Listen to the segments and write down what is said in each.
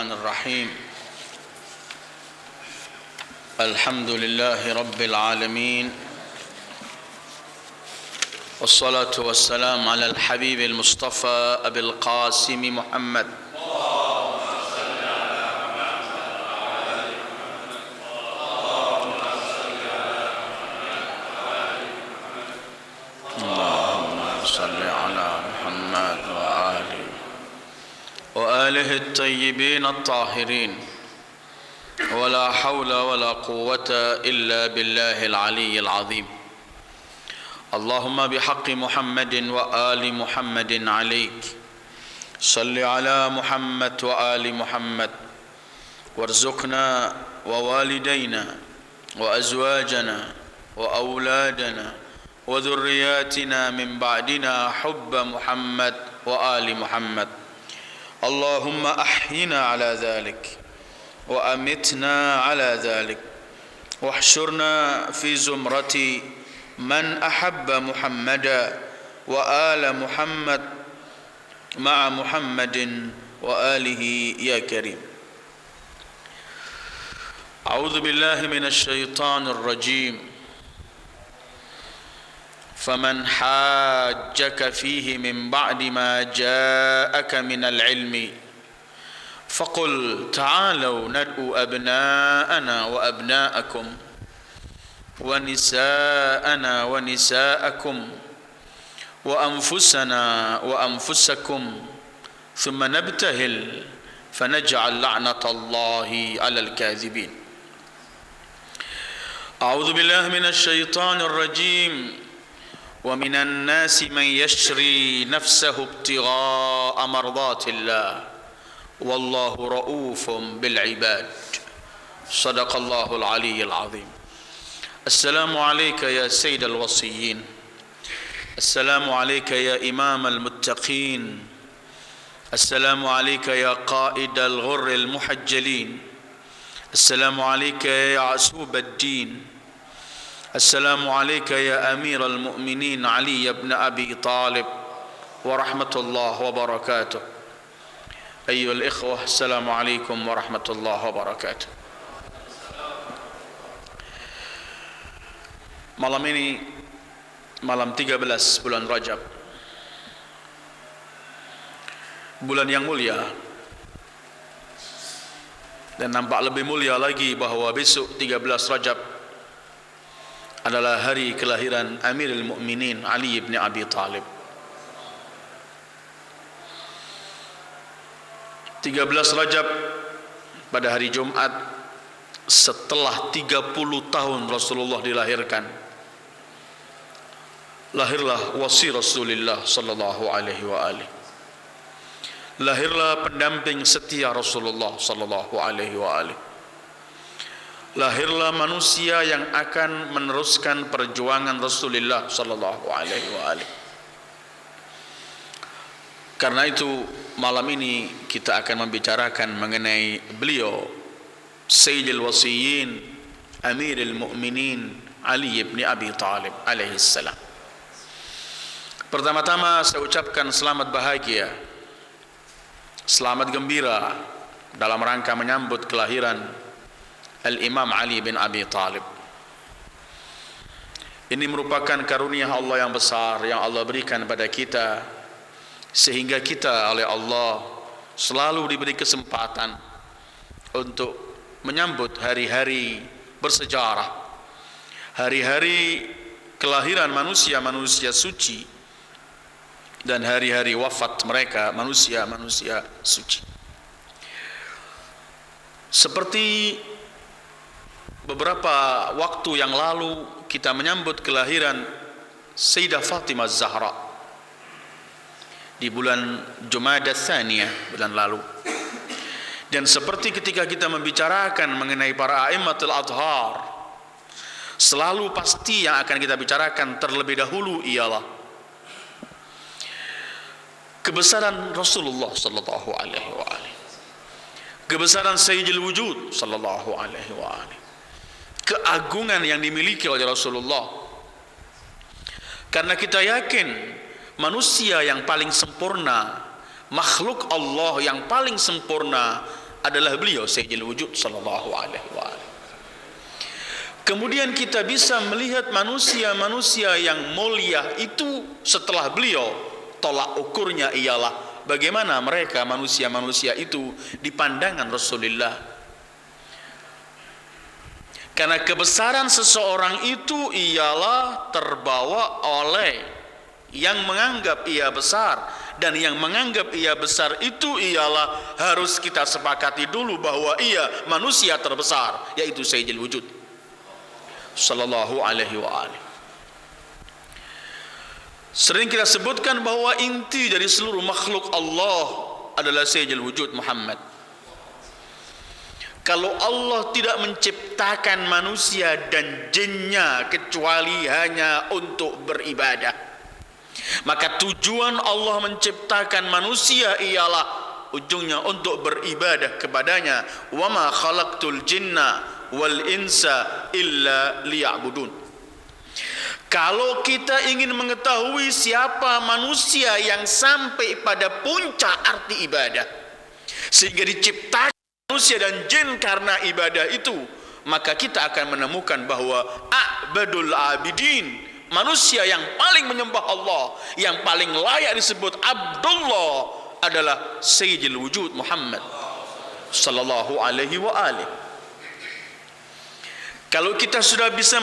الرحمن الرحيم الحمد لله رب العالمين والصلاة والسلام على الحبيب المصطفى أبي القاسم محمد وآله الطيبين الطاهرين ولا حول ولا قوة إلا بالله العلي العظيم اللهم بحق محمد وآل محمد عليك صل على محمد وآل محمد وارزقنا ووالدينا وأزواجنا وأولادنا وذرياتنا من بعدنا حب محمد وآل محمد اللهم أحينا على ذلك وأمتنا على ذلك واحشرنا في زمرة من أحب محمدا وآل محمد مع محمد وآله يا كريم أعوذ بالله من الشيطان الرجيم فمن حاجك فيه من بعد ما جاءك من العلم فقل تعالوا ندعو أبناءنا وأبناءكم ونساءنا ونساءكم وأنفسنا وأنفسكم ثم نبتهل فنجعل لعنة الله على الكاذبين أعوذ بالله من الشيطان الرجيم ومن الناس من يشري نفسه ابتغاء مرضات الله والله رؤوف بالعباد صدق الله العلي العظيم السلام عليك يا سيد الوصيين السلام عليك يا إمام المتقين السلام عليك يا قائد الغر المحجلين السلام عليك يا عسوب الدين السلام عليك يا أمير المؤمنين علي بن أبي طالب ورحمة الله وبركاته أيها الإخوة السلام عليكم ورحمة الله وبركاته. Malam ini malam 13 bulan Rajab, bulan yang mulia, dan nampak lebih mulia lagi bahwa besok 13 Rajab adalah hari kelahiran Amirul Mukminin Ali bin Abi Talib. 13 Rajab pada hari Jumat setelah 30 tahun Rasulullah dilahirkan, lahirlah wasi Rasulullah sallallahu alaihi wa alihi. Lahirlah pendamping setia Rasulullah sallallahu alaihi wa alihi. Lahirlah manusia yang akan meneruskan perjuangan Rasulullah sallallahu alaihi wa alihi. Karena itu malam ini kita akan membicarakan mengenai beliau Sayyidil Wasiyyin Amirul Mukminin Ali bin Abi Talib alaihi salam. Pertama-tama saya ucapkan selamat bahagia, selamat gembira dalam rangka menyambut kelahiran Al-Imam Ali bin Abi Talib. Ini merupakan karunia Allah yang besar yang Allah berikan kepada kita, sehingga kita oleh Allah selalu diberi kesempatan untuk menyambut hari-hari bersejarah, hari-hari kelahiran manusia-manusia suci, dan hari-hari wafat mereka manusia-manusia suci. Seperti beberapa waktu yang lalu kita menyambut kelahiran Sayyidah Fatimah Zahra di bulan Jumada Tsaniyah bulan lalu. Dan seperti ketika kita membicarakan mengenai para a'immatul adhar, selalu pasti yang akan kita bicarakan terlebih dahulu ialah kebesaran Rasulullah sallallahu alaihi wa alihi, kebesaran Sayyidil Wujud sallallahu alaihi wa alihi, keagungan yang dimiliki oleh Rasulullah. Karena kita yakin manusia yang paling sempurna, makhluk Allah yang paling sempurna adalah beliau Sayyidul Wujud sallallahu alaihi wa alihi. Kemudian kita bisa melihat manusia-manusia yang mulia itu setelah beliau, tolak ukurnya ialah bagaimana mereka manusia-manusia itu di pandangan Rasulullah. Karena kebesaran seseorang itu ialah terbawa oleh yang menganggap ia besar, dan yang menganggap ia besar itu ialah harus kita sepakati dulu bahwa ia manusia terbesar, yaitu Sayyidul Wujud sallallahu alaihi wa alihi. Sering kita sebutkan bahwa inti dari seluruh makhluk Allah adalah Sayyidul Wujud Muhammad. Kalau Allah tidak menciptakan manusia dan jinnya kecuali hanya untuk beribadah, maka tujuan Allah menciptakan manusia ialah ujungnya untuk beribadah kepadanya. Wa ma khalaqtul jinna wal insa illa liya'budun. Kalau kita ingin mengetahui siapa manusia yang sampai pada puncak arti ibadah sehingga diciptakan manusia dan jin karena ibadah itu, maka kita akan menemukan bahwa a'badul abidin, manusia yang paling menyembah Allah, yang paling layak disebut Abdullah adalah Sayyidul Wujud Muhammad sallallahu alaihi wa alihi. Kalau kita sudah bisa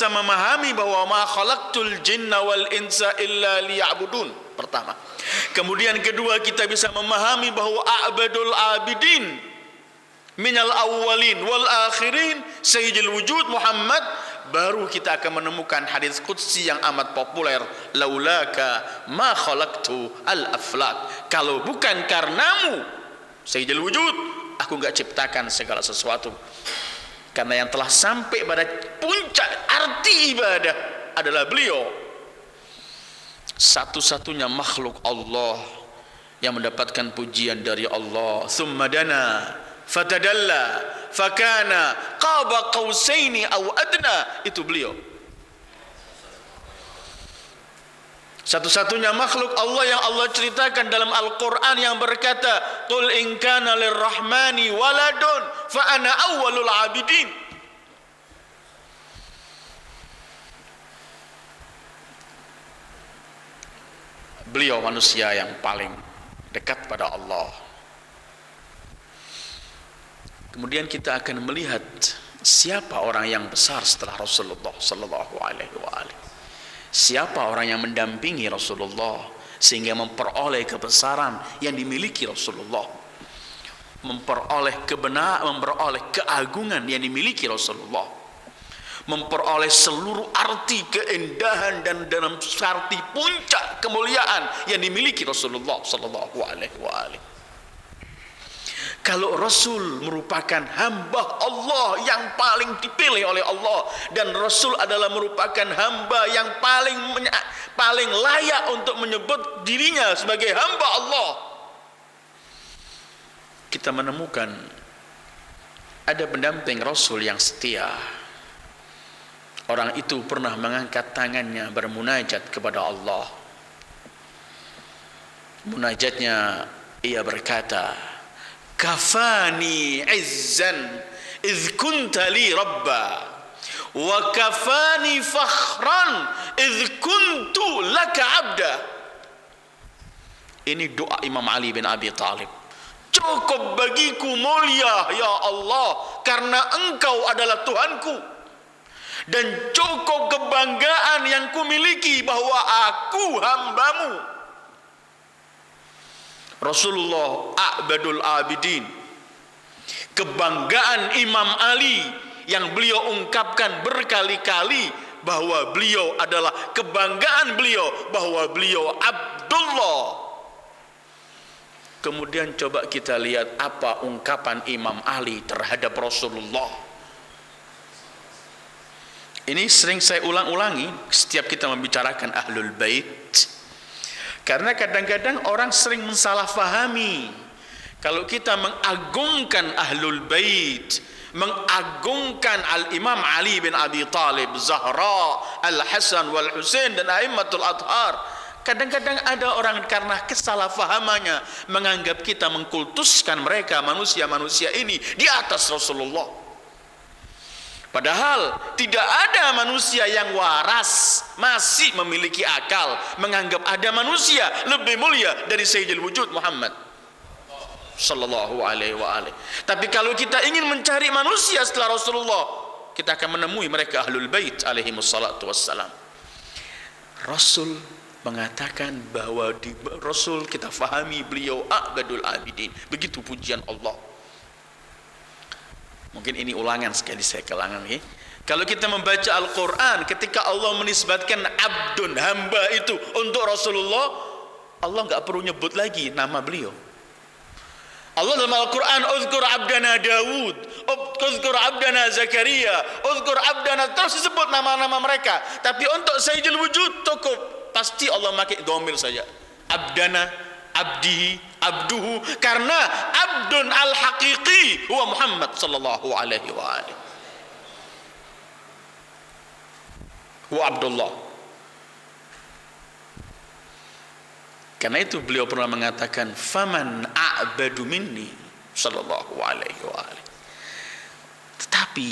memahami bahwa ma khalaqtul jinna wal insa illa liya'budun, pertama. Kemudian kedua, kita bisa memahami bahwa a'badul abidin minal awwalin wal akhirin Sayyidul Wujud Muhammad, baru kita akan menemukan hadis qudsi yang amat populer, laulaka ma khalaqtu al aflak, kalau bukan karenamu Sayyidul Wujud, aku enggak ciptakan segala sesuatu. Karena yang telah sampai pada puncak arti ibadah adalah beliau, satu-satunya makhluk Allah yang mendapatkan pujian dari Allah. Tsumma dana fatadalla fakana qaba qausaini aw adna, itu beliau. Satu-satunya makhluk Allah yang Allah ceritakan dalam Al-Quran yang berkata, qul in kana lirrahmani waladun fa ana awwalul abidin. Beliau manusia yang paling dekat pada Allah. Kemudian kita akan melihat siapa orang yang besar setelah Rasulullah sallallahu alaihi wa alihi. Siapa orang yang mendampingi Rasulullah sehingga memperoleh kebesaran yang dimiliki Rasulullah, memperoleh kebenaran, memperoleh keagungan yang dimiliki Rasulullah, memperoleh seluruh arti keindahan dan dalam arti puncak kemuliaan yang dimiliki Rasulullah sallallahu alaihi wa alihi. Kalau Rasul merupakan hamba Allah yang paling dipilih oleh Allah, dan Rasul adalah merupakan hamba yang paling layak untuk menyebut dirinya sebagai hamba Allah, kita menemukan ada pendamping Rasul yang setia. Orang itu pernah mengangkat tangannya bermunajat kepada Allah. Munajatnya, ia berkata, kafani izzan idh kunta li rabba wa kafani fakhran idh kuntu laka abda. Ini doa Imam Ali bin Abi Thalib. Cukup bagiku mulia ya Allah karena engkau adalah Tuhanku, dan cukup kebanggaan yang kumiliki bahwa aku hambamu. Rasulullah a'badul abidin. Kebanggaan Imam Ali yang beliau ungkapkan berkali-kali bahwa beliau adalah kebanggaan beliau bahwa beliau Abdullah. Kemudian coba kita lihat apa ungkapan Imam Ali terhadap Rasulullah. Ini sering saya ulang-ulangi setiap kita membicarakan Ahlul Bait. Karena kadang-kadang orang sering mensalahfahami. Kalau kita mengagungkan Ahlul Bait, mengagungkan Al-Imam Ali bin Abi Thalib, Zahra, Al-Hasan wal Husain dan A'immatul Athhar, Kadang-kadang ada orang karena kesalahfahamannya menganggap kita mengkultuskan mereka, manusia-manusia ini di atas Rasulullah. Padahal tidak ada manusia yang waras, masih memiliki akal, menganggap ada manusia lebih mulia dari Sayyidul Wujud Muhammad sallallahu alaihi wa alihi. Tapi kalau kita ingin mencari manusia setelah Rasulullah, kita akan menemui mereka Ahlul Bait alaihi wassalatu wassalam. Rasul mengatakan bahwa di Rasul kita fahami beliau A'badul Abidin. Begitu pujian Allah. Mungkin ini ulangan sekali saya kelangan ya. Kalau kita membaca Al-Quran, ketika Allah menisbatkan abdun, hamba itu untuk Rasulullah, Allah nggak perlu nyebut lagi nama beliau. Allah dalam Al-Quran, uzkur abdana Dawud, uzkur abdana Zakaria, uzkur abdana, terus disebut nama-nama mereka. Tapi untuk Sayyidul Wujud cukup, pasti Allah pakai dhamir saja. Abdana, abdihi, abduhu, karena abdun al-haqiqi huwa Muhammad sallallahu alaihi wa alihi. Huwa Abdullah. Karena itu beliau pernah mengatakan, faman a'badu minni sallallahu alaihi wa alihi. Tetapi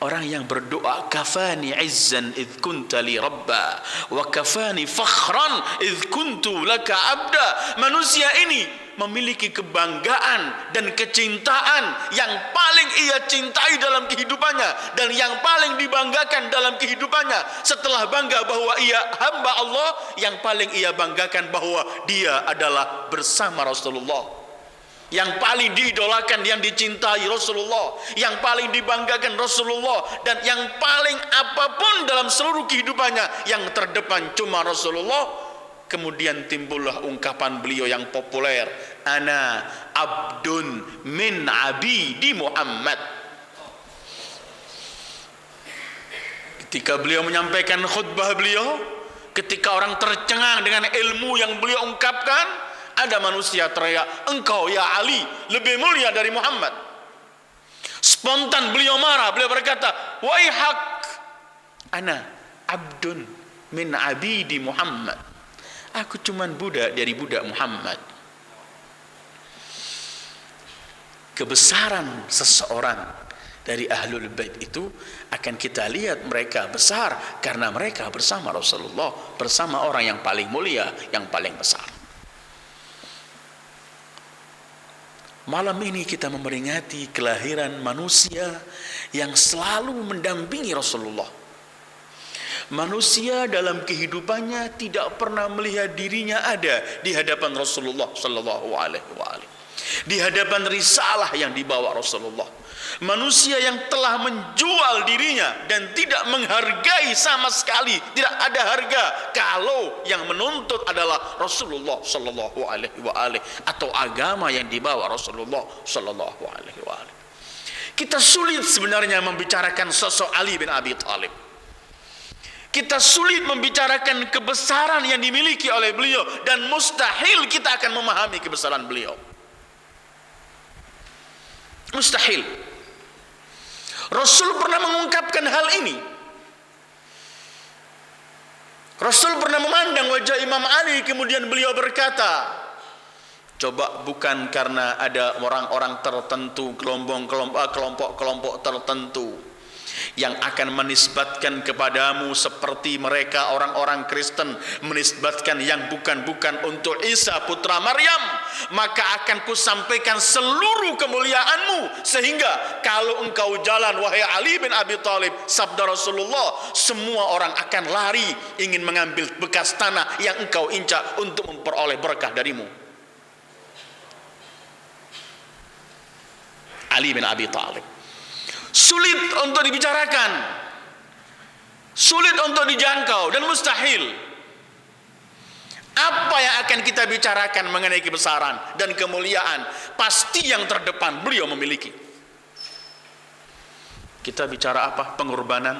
orang yang berdoa, kafani izzan idh kunta li rabba wa kafani fakhran idh kuntu laka abda. Manusia ini memiliki kebanggaan dan kecintaan yang paling ia cintai dalam kehidupannya dan yang paling dibanggakan dalam kehidupannya. Setelah bangga bahwa ia hamba Allah, yang paling ia banggakan bahwa dia adalah bersama Rasulullah. Yang paling diidolakan, yang dicintai Rasulullah, yang paling dibanggakan Rasulullah, dan yang paling apapun dalam seluruh kehidupannya yang terdepan cuma Rasulullah. Kemudian timbullah ungkapan beliau yang populer, ana abdun min abidi Muhammad. Ketika beliau menyampaikan khutbah beliau, ketika orang tercengang dengan ilmu yang beliau ungkapkan, ada manusia teriak, engkau ya Ali lebih mulia dari Muhammad. Spontan beliau marah, beliau berkata, waihak, ana abdun min abidi Muhammad. Aku cuman budak dari budak Muhammad. Kebesaran seseorang dari Ahlul Bait itu akan kita lihat mereka besar karena mereka bersama Rasulullah, bersama orang yang paling mulia, yang paling besar. Malam ini kita memperingati kelahiran manusia yang selalu mendampingi Rasulullah. Manusia dalam kehidupannya tidak pernah melihat dirinya ada di hadapan Rasulullah sallallahu alaihi wasallam, di hadapan risalah yang dibawa Rasulullah. Manusia yang telah menjual dirinya dan tidak menghargai sama sekali, tidak ada harga kalau yang menuntut adalah Rasulullah sallallahu alaihi wasallam atau agama yang dibawa Rasulullah sallallahu alaihi wasallam. Kita sulit sebenarnya membicarakan sosok Ali bin Abi Thalib. Kita sulit membicarakan kebesaran yang dimiliki oleh beliau, dan mustahil kita akan memahami kebesaran beliau. Mustahil. Rasul pernah mengungkapkan hal ini. Rasul pernah memandang wajah Imam Ali, kemudian beliau berkata, coba bukan karena ada orang-orang tertentu, kelompok-kelompok tertentu yang akan menisbatkan kepadamu seperti mereka orang-orang Kristen menisbatkan yang bukan-bukan untuk Isa putra Maryam, maka akan kusampaikan seluruh kemuliaanmu sehingga kalau engkau jalan wahai Ali bin Abi Thalib, sabda Rasulullah, semua orang akan lari ingin mengambil bekas tanah yang engkau injak untuk memperoleh berkah darimu. Ali bin Abi Thalib sulit untuk dibicarakan, sulit untuk dijangkau, dan mustahil. Apa yang akan kita bicarakan mengenai kebesaran dan kemuliaan? Pasti yang terdepan beliau memiliki. Kita bicara apa? Pengorbanan.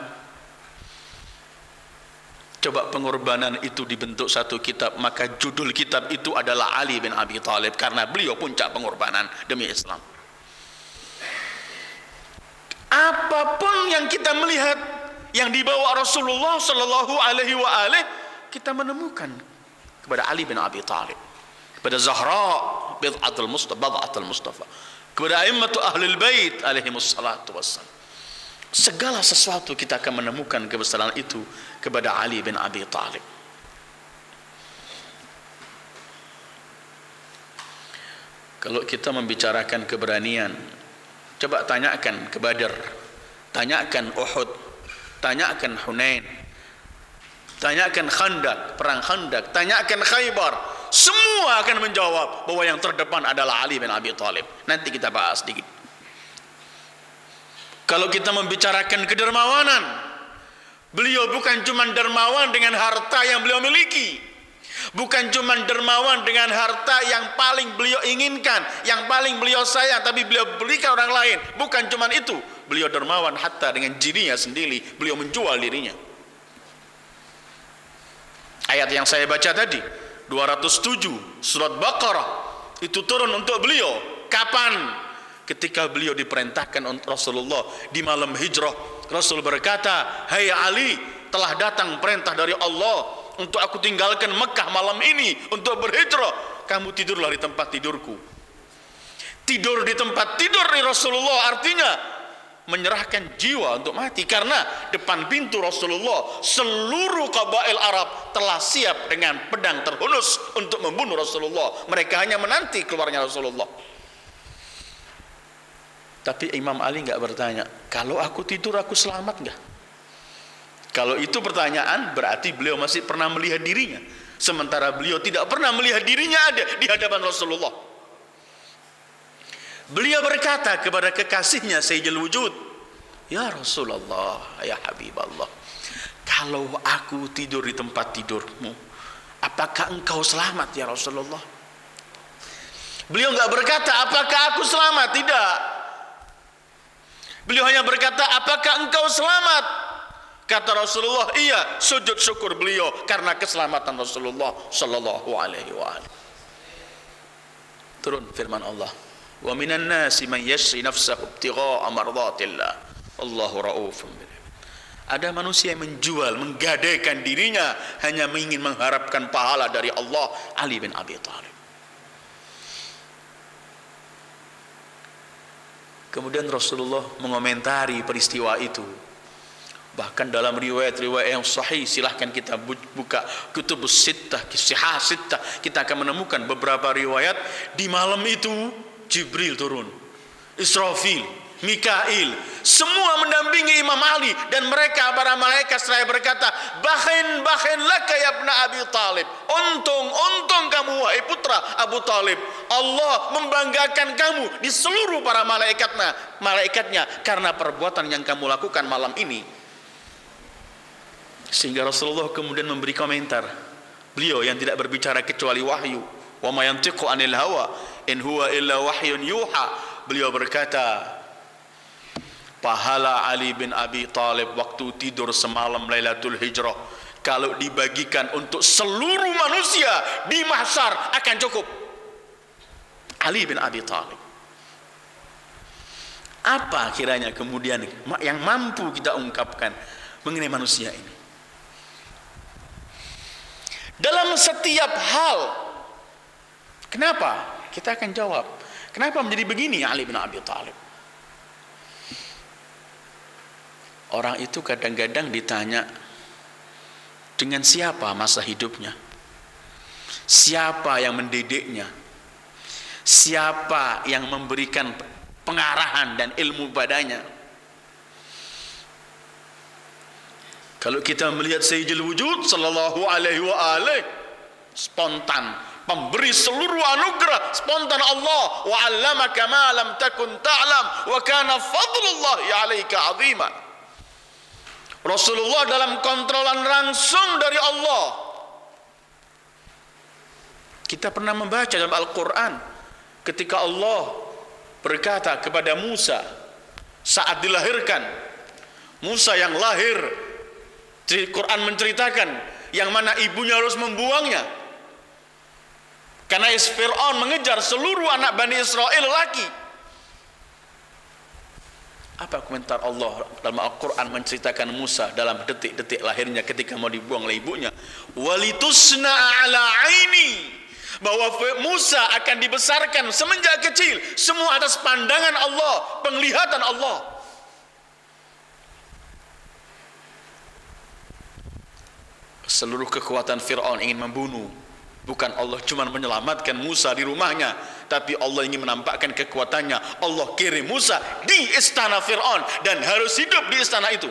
Coba pengorbanan itu dibentuk satu kitab, maka judul kitab itu adalah Ali bin Abi Thalib, karena beliau puncak pengorbanan demi Islam. Apapun yang kita melihat yang dibawa Rasulullah sallallahu alaihi wa alihi, kita menemukan kepada Ali bin Abi Thalib, kepada Zahra bid'atul Mustafa, kepada a'immatu ahlul bait alaihimus salatu wassalam. Segala sesuatu kita akan menemukan kebesaran itu kepada Ali bin Abi Thalib. Kalau kita membicarakan keberanian, coba tanyakan ke Badar, tanyakan Uhud, tanyakan Hunain, tanyakan Khandaq, perang Khandaq, tanyakan Khaybar, semua akan menjawab bahwa yang terdepan adalah Ali bin Abi Thalib. Nanti kita bahas sedikit. Kalau kita membicarakan kedermawanan, beliau bukan cuma dermawan dengan harta yang beliau miliki, bukan cuma dermawan dengan harta yang paling beliau inginkan, yang paling beliau sayang, tapi beliau berikan orang lain. Bukan cuma itu, beliau dermawan hatta dengan dirinya sendiri, beliau menjual dirinya. Ayat yang saya baca tadi 207 surat Baqarah itu turun untuk beliau. Kapan? Ketika beliau diperintahkan untuk Rasulullah di malam hijrah. Rasul berkata, "Hai Ali, telah datang perintah dari Allah untuk aku tinggalkan Mekah malam ini untuk berhijrah. Kamu tidurlah di tempat tidurku." Tidur di tempat tidur di Rasulullah artinya menyerahkan jiwa untuk mati, karena depan pintu Rasulullah seluruh kabail Arab telah siap dengan pedang terhunus untuk membunuh Rasulullah. Mereka hanya menanti keluarnya Rasulullah. Tapi Imam Ali enggak bertanya, kalau aku tidur aku selamat enggak? Kalau itu pertanyaan, berarti beliau masih pernah melihat dirinya, sementara beliau tidak pernah melihat dirinya ada di hadapan Rasulullah. Beliau berkata kepada kekasihnya Sayyidul Wujud, "Ya Rasulullah, ya Habiballah, kalau aku tidur di tempat tidurmu, apakah engkau selamat ya Rasulullah?" Beliau enggak berkata, "Apakah aku selamat?" Tidak. Beliau hanya berkata, "Apakah engkau selamat?" Kata Rasulullah, "Iya." Sujud syukur beliau karena keselamatan Rasulullah sallallahu alaihi wasallam. Turun firman Allah, "Wa minan nasi man yashri nafsahu ibtigha'a mardatillah. Allahu raufun bil ibad." Ada manusia yang menjual, menggadaikan dirinya hanya ingin mengharapkan pahala dari Allah. Ali bin Abi Thalib. Kemudian Rasulullah mengomentari peristiwa itu. Bahkan dalam riwayat-riwayat yang sahih, silahkan kita buka Kutubus Sittah, Sihah Sittah, kita akan menemukan beberapa riwayat. Di malam itu Jibril turun, Israfil, Mikail, semua mendampingi Imam Ali, dan mereka para malaikat seraya berkata, "Bakhin laka ya ibn Abi Thalib." Untung kamu wahai putra Abu Talib. Allah membanggakan kamu di seluruh para malaikatnya karena perbuatan yang kamu lakukan malam ini. Sehingga Rasulullah kemudian memberi komentar. Beliau yang tidak berbicara kecuali wahyu. Wa ma yantiqu anil hawa in huwa illa wahyun yuha. Beliau berkata, pahala Ali bin Abi Thalib waktu tidur semalam Lailatul Hijrah, kalau dibagikan untuk seluruh manusia di mahsyar akan cukup. Ali bin Abi Thalib. Apa kiranya kemudian yang mampu kita ungkapkan mengenai manusia ini? Dalam setiap hal. Kenapa? Kita akan jawab. Kenapa menjadi begini Ali bin Abi Thalib? Orang itu kadang-kadang ditanya, dengan siapa masa hidupnya? Siapa yang mendidiknya? Siapa yang memberikan pengarahan dan ilmu padanya? Kalau kita melihat Sayyidul Wujud sallallahu alaihi wa alihi, spontan, pemberi seluruh anugerah, spontan Allah, wa 'allamaka ma lam takun ta'lam wa kana fadlullahi 'alaika 'azima. Rasulullah dalam kontrolan langsung dari Allah. Kita pernah membaca dalam Al-Quran ketika Allah berkata kepada Musa saat dilahirkan. Musa yang lahir, Quran menceritakan, yang mana ibunya harus membuangnya karena Fir'aun mengejar seluruh anak Bani Israel laki. Apa komentar Allah dalam Al-Quran menceritakan Musa dalam detik-detik lahirnya ketika mau dibuang oleh ibunya? Walitusna ala aini, bahwa Musa akan dibesarkan semenjak kecil semua atas pandangan Allah, penglihatan Allah. Seluruh kekuatan Fir'aun ingin membunuh. Bukan Allah cuma menyelamatkan Musa di rumahnya, tapi Allah ingin menampakkan kekuatannya. Allah kirim Musa di istana Fir'aun dan harus hidup di istana itu.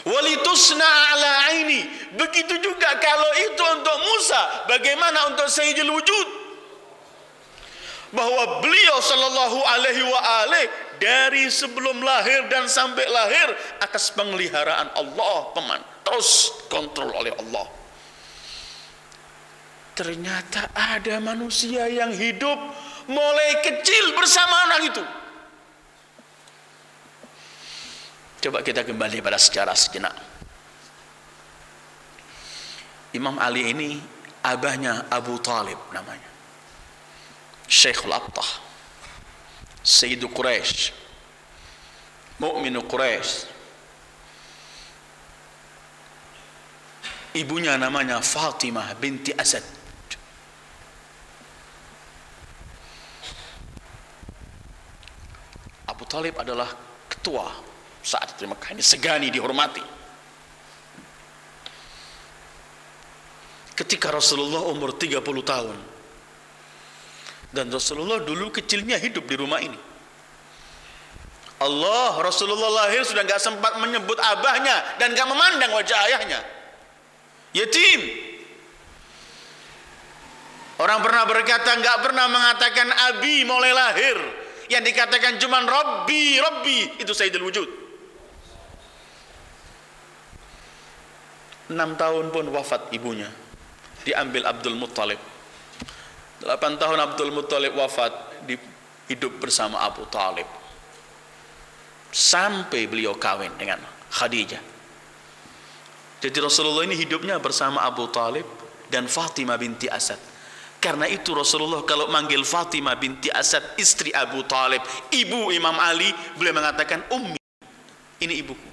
Walitusna ala aini. Begitu juga kalau itu untuk Musa, bagaimana untuk Sayyidul Wujud? Bahwa beliau sallallahu alaihi wa alihi dari sebelum lahir dan sampai lahir atas pemeliharaan Allah, terus kontrol oleh Allah. Ternyata ada manusia yang hidup mulai kecil bersama anak itu. Coba kita kembali pada sejarah sejenak. Imam Ali ini abahnya Abu Talib namanya, Syekhul Abtah, Sayyidu Quraisy, Mu'minu Quraisy. Ibunya namanya Fatimah binti Asad. Abu Talib adalah ketua saat itu di Mekah, ini segani, dihormati. Ketika Rasulullah umur 30 tahun, dan Rasulullah dulu kecilnya hidup di rumah ini. Rasulullah lahir sudah gak sempat menyebut abahnya dan gak memandang wajah ayahnya. Yatim. Orang pernah berkata, gak pernah mengatakan abi mulai lahir. Yang dikatakan cuman Rabbi, Rabbi, itu Sayyidul Wujud. 6 tahun pun wafat ibunya, diambil Abdul Muttalib. 8 tahun Abdul Muttalib wafat, hidup bersama Abu Talib sampai beliau kawin dengan Khadijah. Jadi Rasulullah ini hidupnya bersama Abu Talib dan Fatimah binti Asad. Karena itu Rasulullah kalau manggil Fatimah binti Asad, istri Abu Talib, ibu Imam Ali, beliau mengatakan ummi, ini ibuku.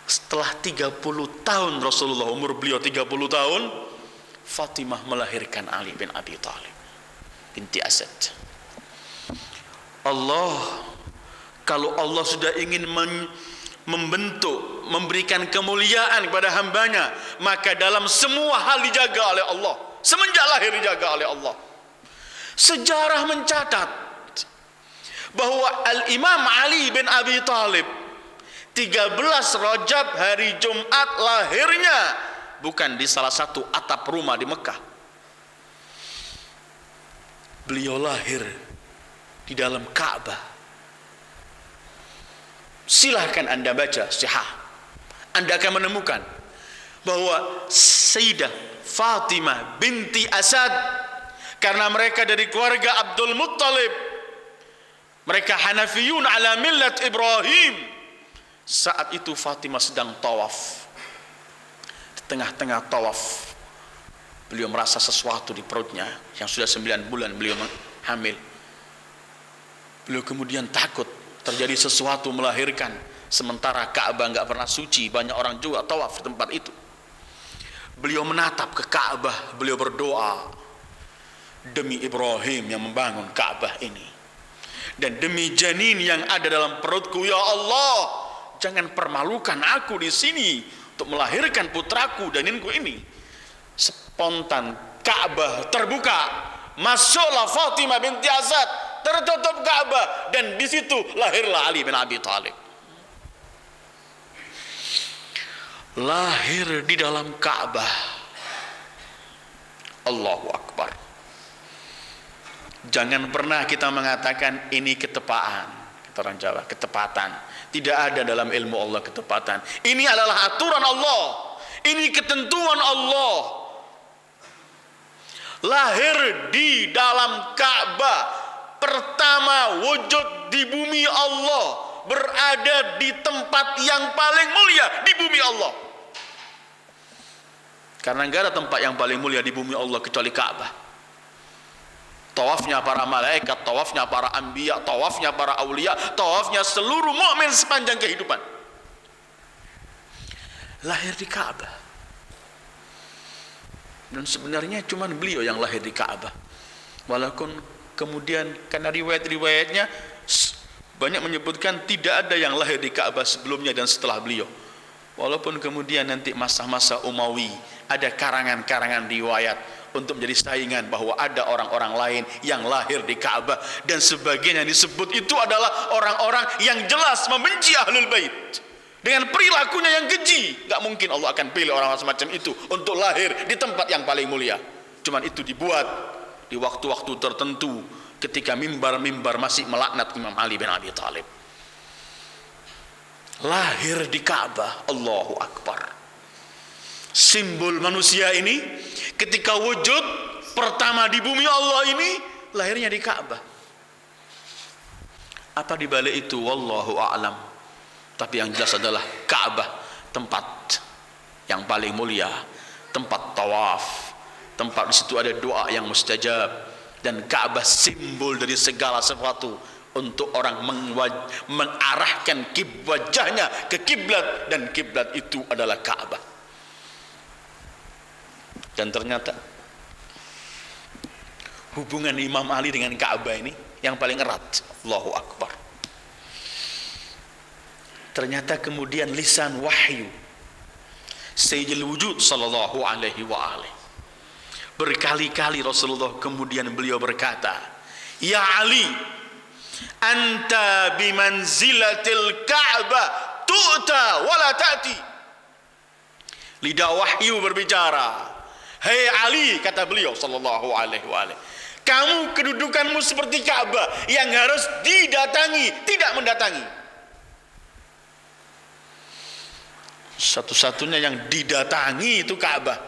Setelah 30 tahun Rasulullah, umur beliau 30 tahun, Fatimah melahirkan Ali bin Abi Talib binti Asad. Kalau Allah sudah ingin membentuk, memberikan kemuliaan kepada hambanya, maka dalam semua hal dijaga oleh Allah. Semenjak lahir dijaga oleh Allah. Sejarah mencatat bahwa Al-Imam Ali bin Abi Talib 13 Rajab hari Jumat lahirnya, bukan di salah satu atap rumah di Mekah. Beliau lahir di dalam Ka'bah. Silahkan Anda baca Sihah, Anda akan menemukan bahwa Sayyidah Fatimah binti Asad, karena mereka dari keluarga Abdul Muttalib, mereka Hanafiyun ala millat Ibrahim. Saat itu Fatimah sedang tawaf. Di tengah-tengah tawaf, beliau merasa sesuatu di perutnya yang sudah 9 bulan beliau hamil. Beliau kemudian takut terjadi sesuatu melahirkan, sementara Ka'bah enggak pernah suci, banyak orang juga tawaf di tempat itu. Beliau menatap ke Ka'bah, beliau berdoa, demi Ibrahim yang membangun Ka'bah ini, dan demi janin yang ada dalam perutku, ya Allah, jangan permalukan aku di sini untuk melahirkan putraku dan janinku ini. Spontan Ka'bah terbuka, masuklah Fatimah binti Asad, tertutup Ka'bah, dan di situ lahirlah Ali bin Abi Talib. Lahir di dalam Ka'bah. Allahu Akbar. Jangan pernah kita mengatakan ini ketepaan. Kata orang Jawa, ketepatan. Tidak ada dalam ilmu Allah ketepatan. Ini adalah aturan Allah. Ini ketentuan Allah. Lahir di dalam Ka'bah, pertama wujud di bumi Allah, berada di tempat yang paling mulia di bumi Allah. Karena enggak ada tempat yang paling mulia di bumi Allah kecuali Ka'bah. Tawafnya para malaikat, tawafnya para anbiya, tawafnya para aulia, tawafnya seluruh mukmin sepanjang kehidupan. Lahir di Ka'bah. Dan sebenarnya cuma beliau yang lahir di Ka'bah. Walaupun kemudian karena riwayat-riwayatnya banyak menyebutkan tidak ada yang lahir di Ka'bah sebelumnya dan setelah beliau. Walaupun kemudian nanti masa-masa Umawi ada karangan-karangan riwayat untuk menjadi saingan bahwa ada orang-orang lain yang lahir di Ka'bah, dan sebagian yang disebut itu adalah orang-orang yang jelas membenci Ahlul Bait dengan perilakunya yang keji. Gak mungkin Allah akan pilih orang semacam itu untuk lahir di tempat yang paling mulia. Cuman itu dibuat di waktu-waktu tertentu ketika mimbar-mimbar masih melaknat Imam Ali bin Abi Thalib. Lahir di Ka'bah, Allahu Akbar. Simbol manusia ini ketika wujud pertama di bumi Allah ini lahirnya di Ka'bah. Apa di balik itu wallahu a'lam. Tapi yang jelas adalah Ka'bah tempat yang paling mulia, tempat tawaf, tempat di situ ada doa yang mustajab, dan Ka'bah simbol dari segala sesuatu untuk orang mengarahkan wajahnya ke kiblat, dan kiblat itu adalah Ka'bah. Dan ternyata hubungan Imam Ali dengan Ka'bah ini yang paling erat. Allahu Akbar. Ternyata kemudian lisan wahyu Sayyidul Wujud sallallahu alaihi wa alihi, berkali-kali Rasulullah kemudian beliau berkata, "Ya Ali, anta bimanzilatil Ka'bah tu'ta wala ta'ti." Lidah wahyu berbicara, "Hei Ali," kata beliau sallallahu alaihi wa alihi, "kamu kedudukanmu seperti Ka'bah yang harus didatangi, tidak mendatangi." Satu-satunya yang didatangi itu Ka'bah,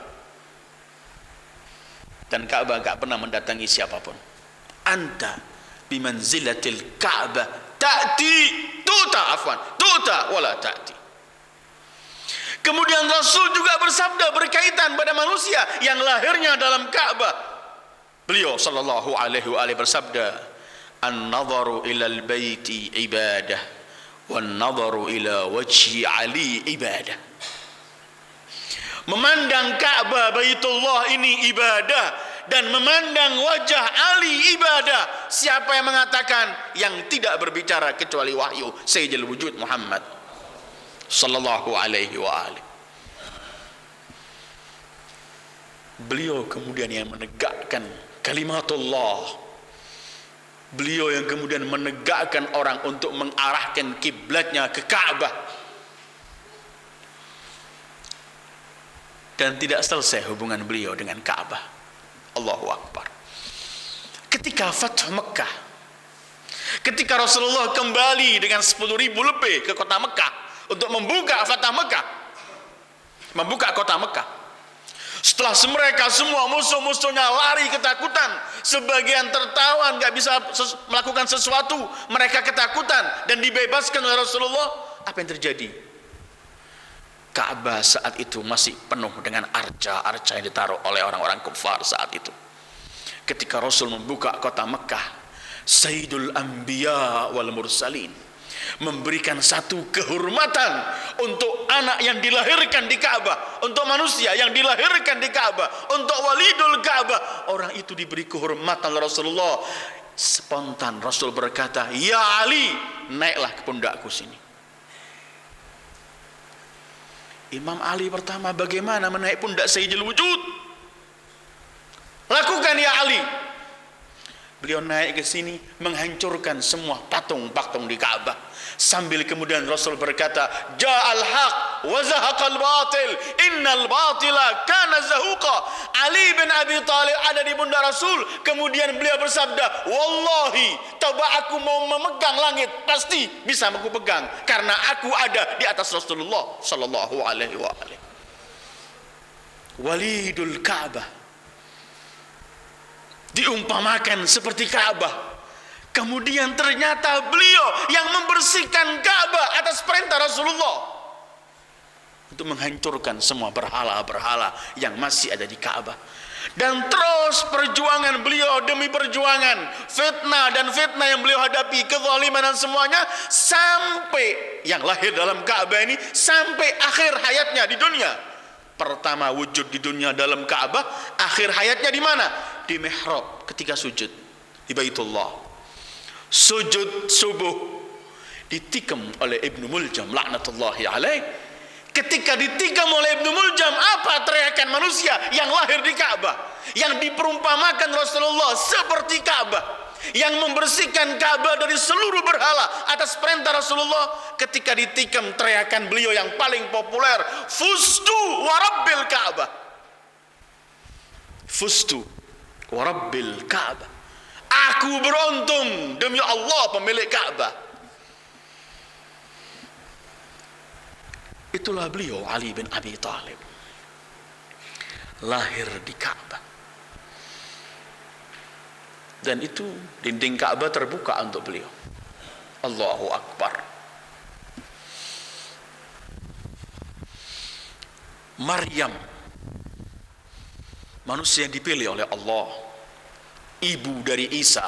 dan Ka'bah gak pernah mendatangi siapapun. Anta bimanzilatil Ka'bah ta'ti tu'ta wala ta'ti. Kemudian Rasul juga bersabda berkaitan pada manusia yang lahirnya dalam Ka'bah. Beliau sallallahu alaihi wa alihi bersabda, "An-nadharu ilal baiti ibadah, wan-nadharu ila wajhi Ali ibadah." Memandang Ka'bah Baitullah ini ibadah, dan memandang wajah Ali ibadah. Siapa yang mengatakan? Yang tidak berbicara kecuali wahyu Sayyidul Wujud Muhammad sallallahu alaihi wa alihi. Beliau kemudian yang menegakkan kalimatullah. Beliau yang kemudian menegakkan orang untuk mengarahkan kiblatnya ke Ka'bah. Dan tidak selesai hubungan beliau dengan Ka'bah. Allahu Akbar. Ketika Fathu Mekah, ketika Rasulullah kembali dengan 10.000 lebih ke kota Mekah untuk membuka Fathu Mekah, membuka kota Mekah, setelah mereka semua musuh-musuhnya lari ketakutan, sebagian tertawan, gak bisa melakukan sesuatu, mereka ketakutan dan dibebaskan oleh Rasulullah. Apa yang terjadi? Ka'bah saat itu masih penuh dengan arca-arca yang ditaruh oleh orang-orang kufar saat itu. Ketika Rasul membuka kota Mekah, Sayyidul Anbiya wal Mursalin memberikan satu kehormatan untuk anak yang dilahirkan di Ka'bah, untuk manusia yang dilahirkan di Ka'bah, untuk walidul Ka'bah. Orang itu diberi kehormatan oleh Rasulullah. Spontan Rasul berkata, "Ya Ali, naiklah ke pundakku sini." Imam Ali pertama, bagaimana menaik pundak Sayyidul Wujud? Lakukan ya Ali. Beliau naik ke sini menghancurkan semua patung-patung di Ka'bah. Sambil kemudian Rasul berkata, "Ja'al haq wa zahaqal batil, innal batila kana zahuqa." Ali bin Abi Thalib ada di pundak Rasul, kemudian beliau bersabda, "Wallahi, coba aku mau memegang langit, pasti bisa aku pegang karena aku ada di atas Rasulullah sallallahu alaihi wa alihi." Walidul Ka'bah diumpamakan seperti Ka'bah. Kemudian ternyata beliau yang membersihkan Ka'bah atas perintah Rasulullah untuk menghancurkan semua berhala-berhala yang masih ada di Ka'bah. Dan terus perjuangan beliau demi perjuangan, fitnah dan fitnah yang beliau hadapi, kezaliman dan semuanya, sampai yang lahir dalam Ka'bah ini, sampai akhir hayatnya di dunia. Pertama wujud di dunia dalam Ka'bah, akhir hayatnya di mana? Di mihrab ketika sujud di Baitullah. Sujud subuh ditikam oleh Ibnu Muljam laknatullahi alaih. Ketika ditikam oleh Ibnu Muljam, apa teriakan manusia yang lahir di Ka'bah, yang diperumpamakan Rasulullah seperti Ka'bah, yang membersihkan Ka'bah dari seluruh berhala atas perintah Rasulullah. Ketika ditikam, teriakan beliau yang paling populer, fustu warabbil Ka'bah. Fustu warabbil Ka'bah, aku beruntung demi Allah pemilik Ka'bah. Itulah beliau Ali bin Abi Thalib, lahir di Ka'bah. Dan itu dinding Ka'bah terbuka untuk beliau. Allahu Akbar. Maryam, manusia yang dipilih oleh Allah, ibu dari Isa,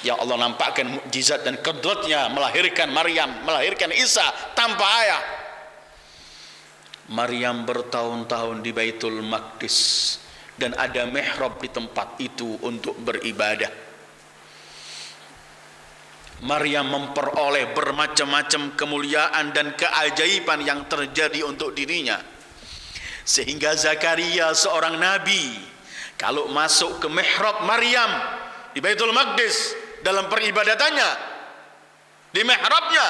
yang Allah nampakkan mukjizat dan kudratnya melahirkan Maryam, melahirkan Isa tanpa ayah. Maryam bertahun-tahun di Baitul Maqdis dan ada mihrab di tempat itu untuk beribadah. Maryam memperoleh bermacam-macam kemuliaan dan keajaiban yang terjadi untuk dirinya, sehingga Zakaria seorang nabi kalau masuk ke mihrab Maryam di Baitul Maqdis dalam peribadatannya di mihrabnya,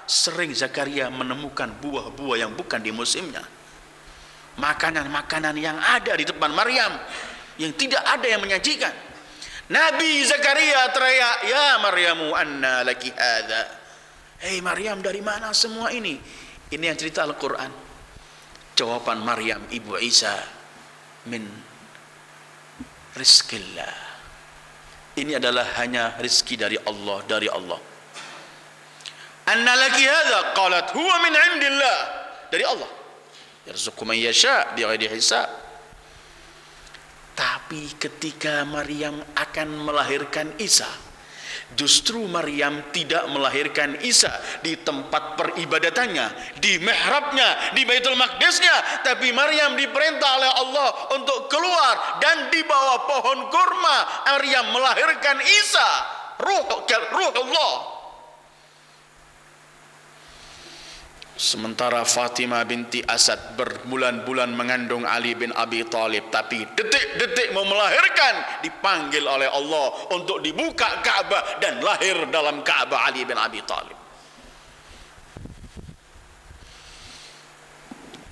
sering Zakaria menemukan buah-buah yang bukan di musimnya, makanan-makanan yang ada di depan Maryam yang tidak ada yang menyajikan. Nabi Zakaria teriak, ya Maryamu anna laki hadza. Hei Maryam, dari mana semua ini? Ini yang cerita Al-Quran. Jawaban Maryam ibu Isa, min rizkillah. Ini adalah hanya rizki dari Allah, dari Allah. Anna laki hadza, qalat huwa min indillah, dari Allah. Yarzuqu man yasha bighairi hisab. Tapi ketika Maryam akan melahirkan Isa, justru Maryam tidak melahirkan Isa di tempat peribadatannya, di mihrabnya, di Baitul Maqdisnya, tapi Maryam diperintah oleh Allah untuk keluar dan di bawah pohon kurma Maryam melahirkan Isa, ruhullah. Sementara Fatimah binti Asad berbulan-bulan mengandung Ali bin Abi Thalib, tapi detik-detik mau melahirkan dipanggil oleh Allah untuk dibuka Ka'bah dan lahir dalam Ka'bah Ali bin Abi Thalib.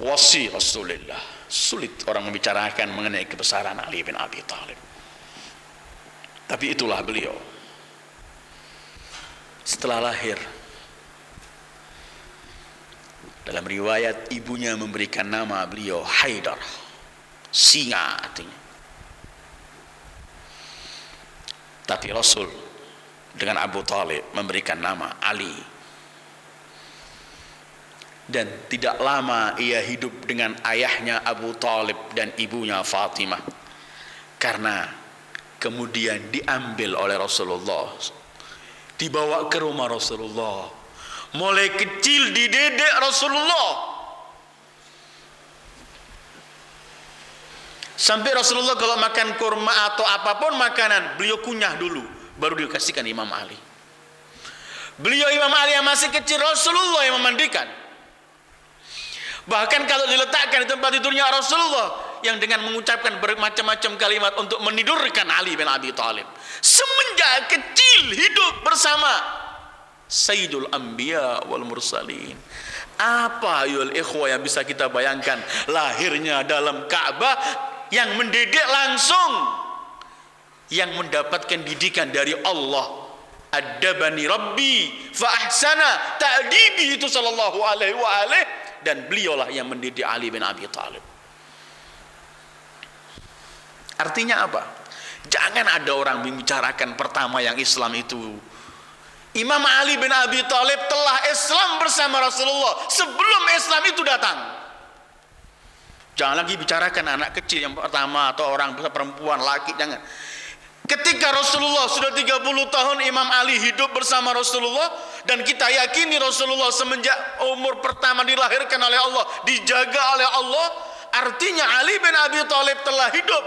Wasi Rasulullah. Sulit orang membicarakan mengenai kebesaran Ali bin Abi Thalib, tapi itulah beliau. Setelah lahir, dalam riwayat ibunya memberikan nama beliau Haidar, singa artinya. Tapi Rasul dengan Abu Talib memberikan nama Ali. Dan tidak lama ia hidup dengan ayahnya Abu Talib dan ibunya Fatimah, karena kemudian diambil oleh Rasulullah, dibawa ke rumah Rasulullah. Mulai kecil dididik Rasulullah, sampai Rasulullah kalau makan kurma atau apapun makanan, beliau kunyah dulu baru dikasihkan Imam Ali. Beliau Imam Ali yang masih kecil, Rasulullah yang memandikan. Bahkan kalau diletakkan di tempat tidurnya Rasulullah, yang dengan mengucapkan bermacam-macam kalimat untuk menidurkan Ali bin Abi Thalib, semenjak kecil hidup bersama Sayyidul Anbiya wal Mursalin. Apa ayol ikhwah yang bisa kita bayangkan lahirnya dalam Ka'bah, yang mendidik langsung, yang mendapatkan didikan dari Allah. Adabani Rabbi fa ahsana ta'dibi, itu sallallahu alaihi wa alihi, dan beliaulah yang mendidik Ali bin Abi Thalib. Artinya apa? Jangan ada orang membicarakan pertama yang Islam itu Imam Ali bin Abi Thalib telah Islam bersama Rasulullah sebelum Islam itu datang. Jangan lagi bicarakan anak kecil yang pertama atau orang perempuan, laki, jangan. Ketika Rasulullah sudah 30 tahun Imam Ali hidup bersama Rasulullah, dan kita yakini Rasulullah semenjak umur pertama dilahirkan oleh Allah, dijaga oleh Allah, artinya Ali bin Abi Thalib telah hidup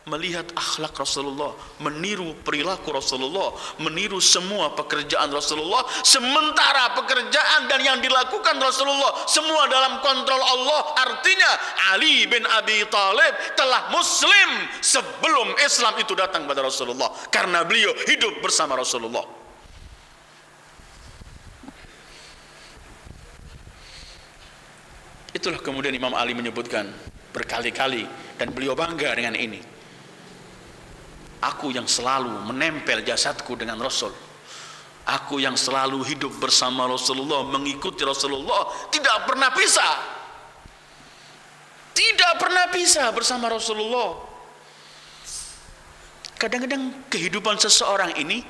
melihat akhlak Rasulullah, meniru perilaku Rasulullah, meniru semua pekerjaan Rasulullah, sementara pekerjaan dan yang dilakukan Rasulullah semua dalam kontrol Allah. Artinya Ali bin Abi Thalib telah muslim sebelum Islam itu datang pada Rasulullah, karena beliau hidup bersama Rasulullah. Itulah kemudian Imam Ali menyebutkan berkali-kali, dan beliau bangga dengan ini. Aku yang selalu menempel jasadku dengan Rasul, aku yang selalu hidup bersama Rasulullah, mengikuti Rasulullah, tidak pernah pisah, tidak pernah pisah bersama Rasulullah. Kadang-kadang kehidupan seseorang ini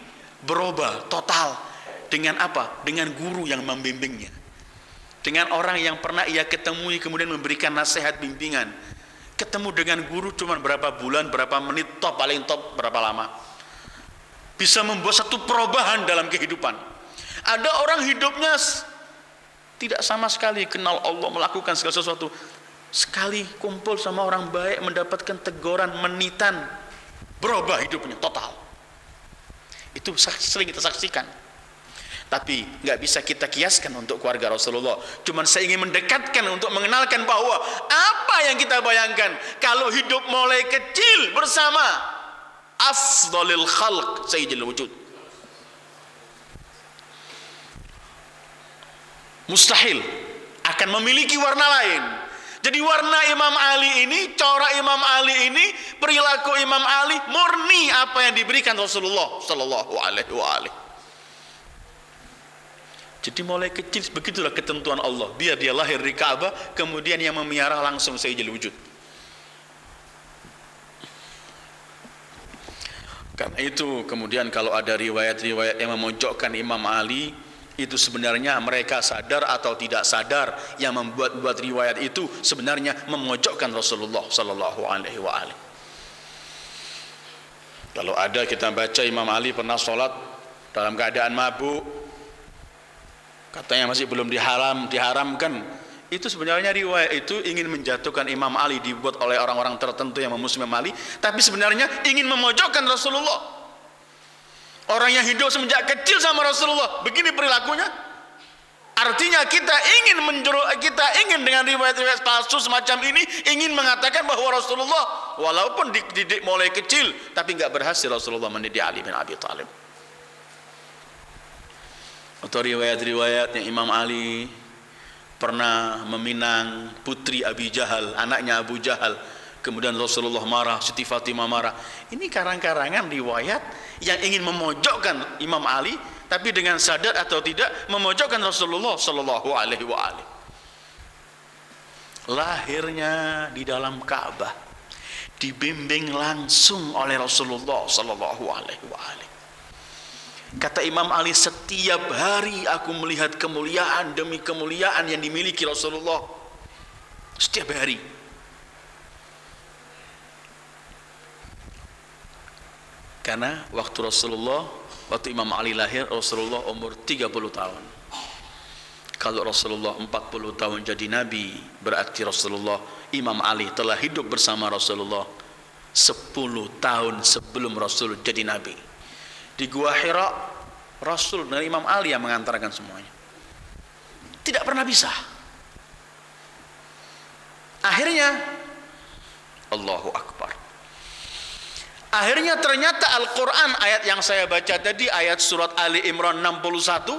berubah total dengan apa? Dengan guru yang membimbingnya, dengan orang yang pernah ia ketemui kemudian memberikan nasihat bimbingan. Ketemu dengan guru cuma berapa bulan, berapa menit, paling top berapa lama, bisa membuat satu perubahan dalam kehidupan. Ada orang hidupnya tidak sama sekali kenal Allah, melakukan segala sesuatu, sekali kumpul sama orang baik mendapatkan teguran menitan, berubah hidupnya total. Itu sering kita saksikan. Tapi nggak bisa kita kiaskan untuk keluarga Rasulullah. Cuman saya ingin mendekatkan untuk mengenalkan bahwa apa yang kita bayangkan kalau hidup mulai kecil bersama afdhalil khalq sayyidil wujud, mustahil akan memiliki warna lain. Jadi warna Imam Ali ini, corak Imam Ali ini, perilaku Imam Ali murni apa yang diberikan Rasulullah sallallahu alaihi wasallam. Jadi mulai kecil begitulah ketentuan Allah, biar dia lahir di Ka'bah, kemudian yang memelihara langsung Sayyidul Wujud. Karena itu kemudian kalau ada riwayat-riwayat yang memojokkan Imam Ali, itu sebenarnya mereka sadar atau tidak sadar, yang membuat riwayat itu sebenarnya memojokkan Rasulullah sallallahu alaihi wasallam. Kalau ada kita baca Imam Ali pernah sholat dalam keadaan mabuk, katanya masih belum diharamkan, itu sebenarnya riwayat itu ingin menjatuhkan Imam Ali, dibuat oleh orang-orang tertentu yang memusuhi Imam Ali, tapi sebenarnya ingin memojokkan Rasulullah. Orang yang hidup semenjak kecil sama Rasulullah begini perilakunya, artinya kita ingin dengan riwayat-riwayat palsu semacam ini ingin mengatakan bahwa Rasulullah walaupun dididik mulai kecil tapi nggak berhasil Rasulullah mendidik Ali bin Abi Thalib. Atau riwayat-riwayat yang Imam Ali pernah meminang putri Abi Jahal, anaknya Abu Jahal, kemudian Rasulullah marah, Siti Fatimah marah. Ini karang-karangan riwayat yang ingin memojokkan Imam Ali, tapi dengan sadar atau tidak memojokkan Rasulullah sallallahu alaihi wasallam. Lahirnya di dalam Ka'bah, dibimbing langsung oleh Rasulullah sallallahu alaihi wasallam. Kata Imam Ali, setiap hari aku melihat kemuliaan demi kemuliaan yang dimiliki Rasulullah. Setiap hari. Karena waktu Imam Ali lahir, Rasulullah umur 30 tahun. Kalau Rasulullah 40 tahun jadi Nabi, berarti Imam Ali telah hidup bersama Rasulullah 10 tahun sebelum Rasul jadi Nabi. Di Gua Hira, Rasul dan Imam Ali yang mengantarkan semuanya. Tidak pernah bisa. Akhirnya, Allahu Akbar. Akhirnya ternyata Al-Quran, ayat yang saya baca tadi, ayat surat Ali Imran 61,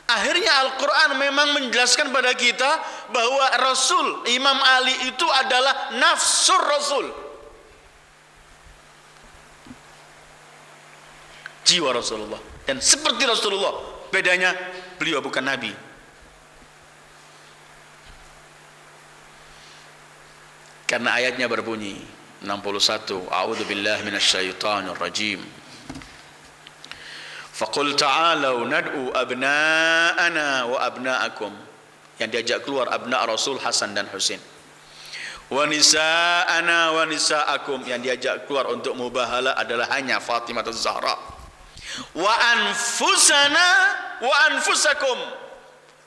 akhirnya Al-Quran memang menjelaskan pada kita bahwa Rasul, Imam Ali itu adalah nafsur Rasul. Jiwa Rasulullah. Dan seperti Rasulullah, bedanya beliau bukan Nabi. Karena ayatnya berbunyi 61, A'udzu billahi minasyaitonir rajim. Faqul ta'alu nad'u abna'ana wa abna'akum. Yang diajak keluar abna' Rasul Hasan dan Husain. Wa nisa'ana wa nisa'akum, yang diajak keluar untuk mubahala adalah hanya Fatimah Az-Zahra. Wa anfusana wa anfusakum,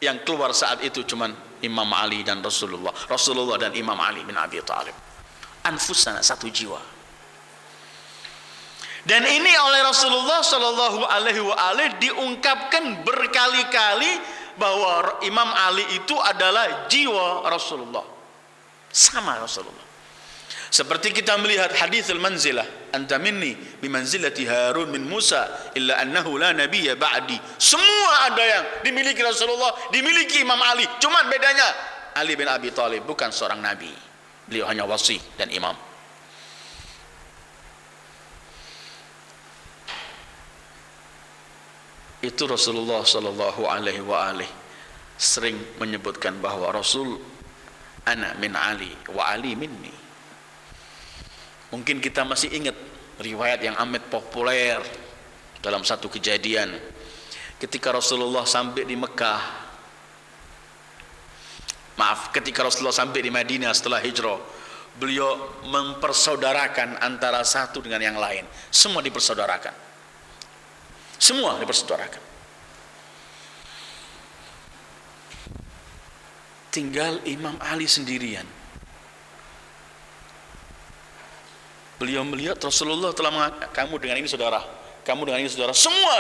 yang keluar saat itu cuman Imam Ali dan Rasulullah dan Imam Ali bin Abi Thalib. Anfusana, satu jiwa. Dan ini oleh Rasulullah sallallahu alaihi wa alihi diungkapkan berkali-kali bahwa Imam Ali itu adalah jiwa Rasulullah, sama Rasulullah. Seperti kita melihat hadis al-manzilah, anta minni bimanzilati Harun min Musa illa annahu la nabiyya ba'di. Semua ada yang dimiliki Rasulullah, dimiliki Imam Ali, cuman bedanya Ali bin Abi Thalib bukan seorang nabi, beliau hanya wasi dan imam. Itu Rasulullah sallallahu alaihi wa alihi sering menyebutkan bahwa Rasul ana min Ali wa Ali minni. Mungkin kita masih ingat riwayat yang amat populer dalam satu kejadian ketika Rasulullah sampai di Mekah. Ketika Rasulullah sampai di Madinah setelah hijrah, beliau mempersaudarakan antara satu dengan yang lain. Semua dipersaudarakan. Semua dipersaudarakan. Tinggal Imam Ali sendirian. Beliau melihat Rasulullah telah mengatakan, kamu dengan ini saudara, kamu dengan ini saudara, semua.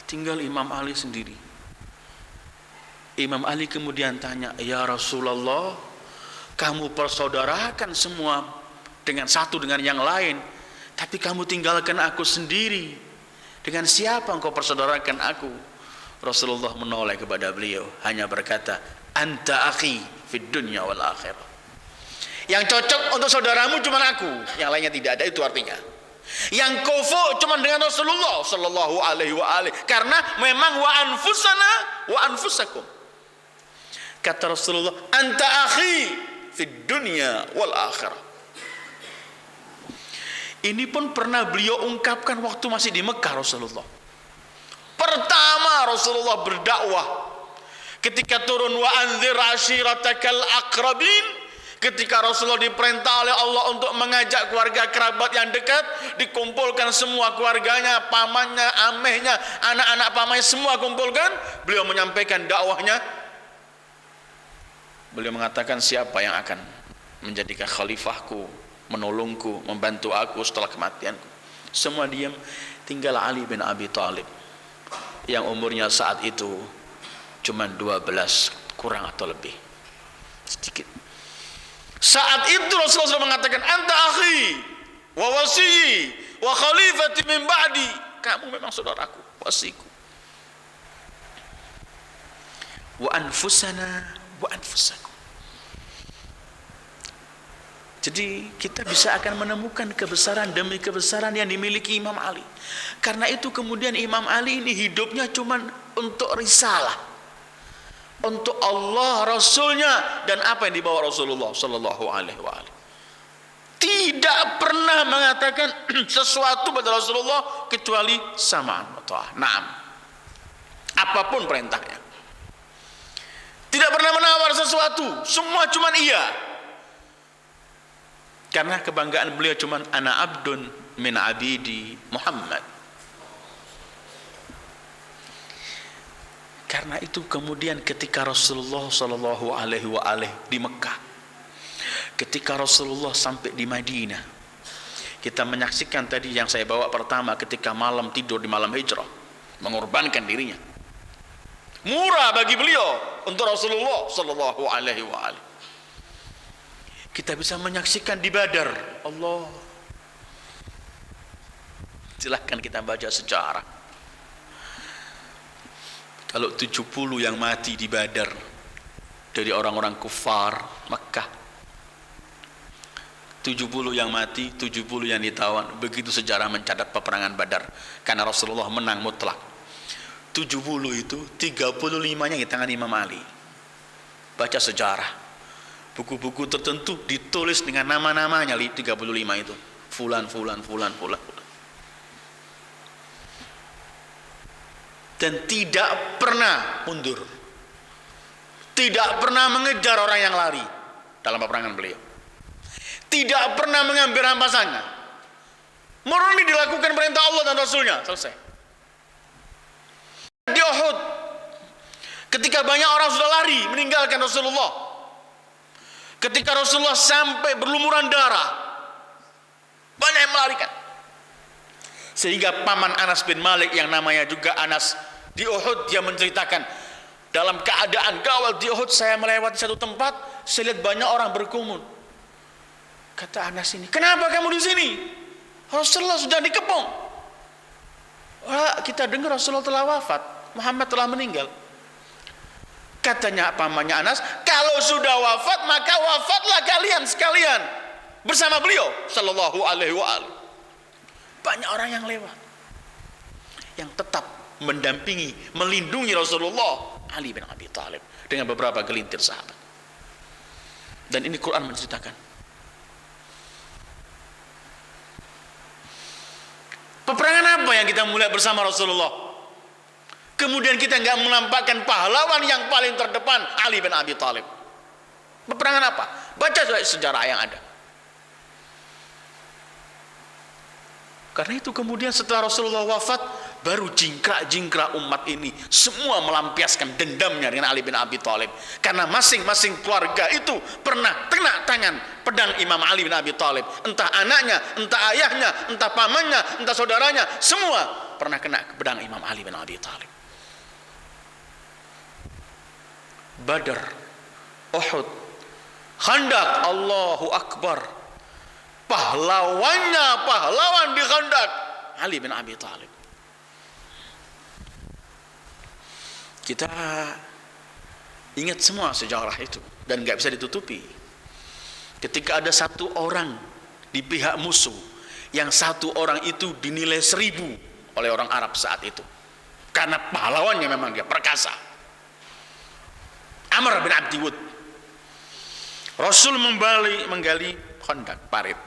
Tinggal Imam Ali sendiri. Imam Ali kemudian tanya, ya Rasulullah, kamu persaudarakan semua dengan satu dengan yang lain, tapi kamu tinggalkan aku sendiri. Dengan siapa engkau persaudarakan aku? Rasulullah menoleh kepada beliau, hanya berkata, anta akhi fid dunya wal akhirah. Yang cocok untuk saudaramu cuma aku, yang lainnya tidak ada, itu artinya. Yang kufur cuma dengan Rasulullah sallallahu alaihi wa alihi, karena memang wa anfusana wa anfusakum. Kata Rasulullah, anta akhi fid dunya wal akhirah. Ini pun pernah beliau ungkapkan waktu masih di Mekah. Rasulullah pertama Rasulullah berdakwah ketika turun wa anzir ashiratakal aqrabin. Ketika Rasulullah diperintah oleh Allah untuk mengajak keluarga kerabat yang dekat, dikumpulkan semua keluarganya, pamannya, amehnya, anak-anak pamannya, semua kumpulkan. Beliau menyampaikan dakwahnya. Beliau mengatakan, siapa yang akan menjadikan khalifahku, menolongku, membantu aku setelah kematianku? Semua diam, tinggal Ali bin Abi Thalib yang umurnya saat itu cuma 12 kurang atau lebih, sedikit. Saat itu Rasulullah SAW mengatakan, anta akhi wa wasiyi wa khalifati min ba'di. Kamu memang saudaraku, wasiku. Wa anfusana wa anfusakum. Jadi kita bisa akan menemukan kebesaran demi kebesaran yang dimiliki Imam Ali. Karena itu kemudian Imam Ali ini hidupnya cuma untuk risalah, untuk Allah, Rasulnya, dan apa yang dibawa Rasulullah sallallahu alaihi wa alihi. Tidak pernah mengatakan sesuatu pada Rasulullah kecuali sama'an wa ta'ah. Naam. Apapun perintahnya. Tidak pernah menawar sesuatu, semua cuma iya. Karena kebanggaan beliau cuma ana abdun min abidi Muhammad. Karena itu kemudian ketika Rasulullah sallallahu alaihi wa alihi di Mekah, ketika Rasulullah sampai di Madinah, kita menyaksikan tadi yang saya bawa pertama ketika malam tidur di malam hijrah, mengorbankan dirinya. Murah bagi beliau untuk Rasulullah sallallahu alaihi wa alihi. Kita bisa menyaksikan di Badar. Allah. Silahkan kita baca sejarah. Kalau 70 yang mati di Badar dari orang-orang kufar Mekah, 70 yang mati, 70 yang ditawan. Begitu sejarah mencatat peperangan Badar, karena Rasulullah menang mutlak. 70 itu 35-nya di tangan Imam Ali. Baca sejarah, buku-buku tertentu ditulis dengan nama-namanya 35 itu. Fulan. Dan tidak pernah mundur, tidak pernah mengejar orang yang lari dalam peperangan beliau. tidak pernah mengambil rampasannya. Murni dilakukan perintah Allah dan Rasulnya. Selesai. Di Uhud, ketika banyak orang sudah lari meninggalkan Rasulullah, ketika Rasulullah sampai berlumuran darah, banyak yang melarikan. Sehingga paman Anas bin Malik yang namanya juga Anas, di Uhud dia menceritakan, dalam keadaan gawat di Uhud saya melewati satu tempat, saya lihat banyak orang berkerumun. Kata Anas ini, kenapa kamu di sini? Rasulullah sudah dikepung. Wah, kita dengar Rasulullah telah wafat, Muhammad telah meninggal. Katanya pamannya Anas, kalau sudah wafat maka wafatlah kalian sekalian bersama beliau sallallahu alaihi wasallam. Banyak orang yang lewat, yang tetap mendampingi, melindungi Rasulullah, Ali bin Abi Thalib dengan beberapa gelintir sahabat. Dan ini Quran menceritakan. Peperangan apa yang kita mulai bersama Rasulullah? Kemudian kita nggak menampakkan pahlawan yang paling terdepan, Ali bin Abi Thalib. Peperangan apa? Baca sejarah yang ada. Karena itu kemudian setelah Rasulullah wafat, baru jingkrak-jingkrak umat ini semua melampiaskan dendamnya dengan Ali bin Abi Thalib. Karena masing-masing keluarga itu pernah kena tangan pedang Imam Ali bin Abi Thalib. Entah anaknya, entah ayahnya, entah pamannya, entah saudaranya, semua pernah kena pedang Imam Ali bin Abi Thalib. Badar, Uhud, Khandaq, Allahu Akbar. Pahlawannya, pahlawan di Khandaq, Ali bin Abi Thalib. Kita ingat semua sejarah itu dan gak bisa ditutupi. Ketika ada satu orang di pihak musuh, yang satu orang itu dinilai 1000 oleh orang Arab saat itu, karena pahlawannya memang dia perkasa. Amr bin Abdi Wud. Rasul menggali Khandaq, parit.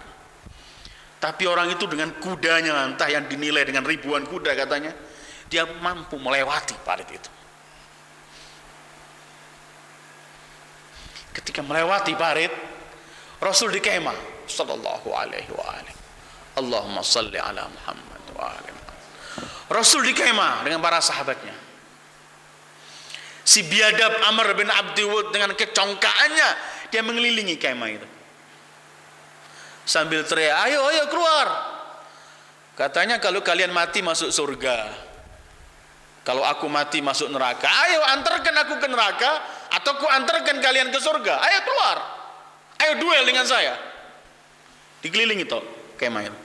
Tapi orang itu dengan kudanya, entah yang dinilai dengan ribuan kuda katanya, dia mampu melewati parit itu. Ketika melewati parit, Rasul di kemah sallallahu alaihi wa alihi. Allahumma salli ala Muhammad wa ali Muhammad. Rasul di kemah dengan para sahabatnya. Si biadab Amr bin Abdi Wud dengan kecongkaannya, dia mengelilingi kemah itu sambil teriak, ayo keluar. Katanya kalau kalian mati masuk surga, kalau aku mati masuk neraka. Ayo antarkan aku ke neraka, atau aku antarkan kalian ke surga. Ayo keluar, ayo duel dengan saya. Dikelilingi toh kemah itu.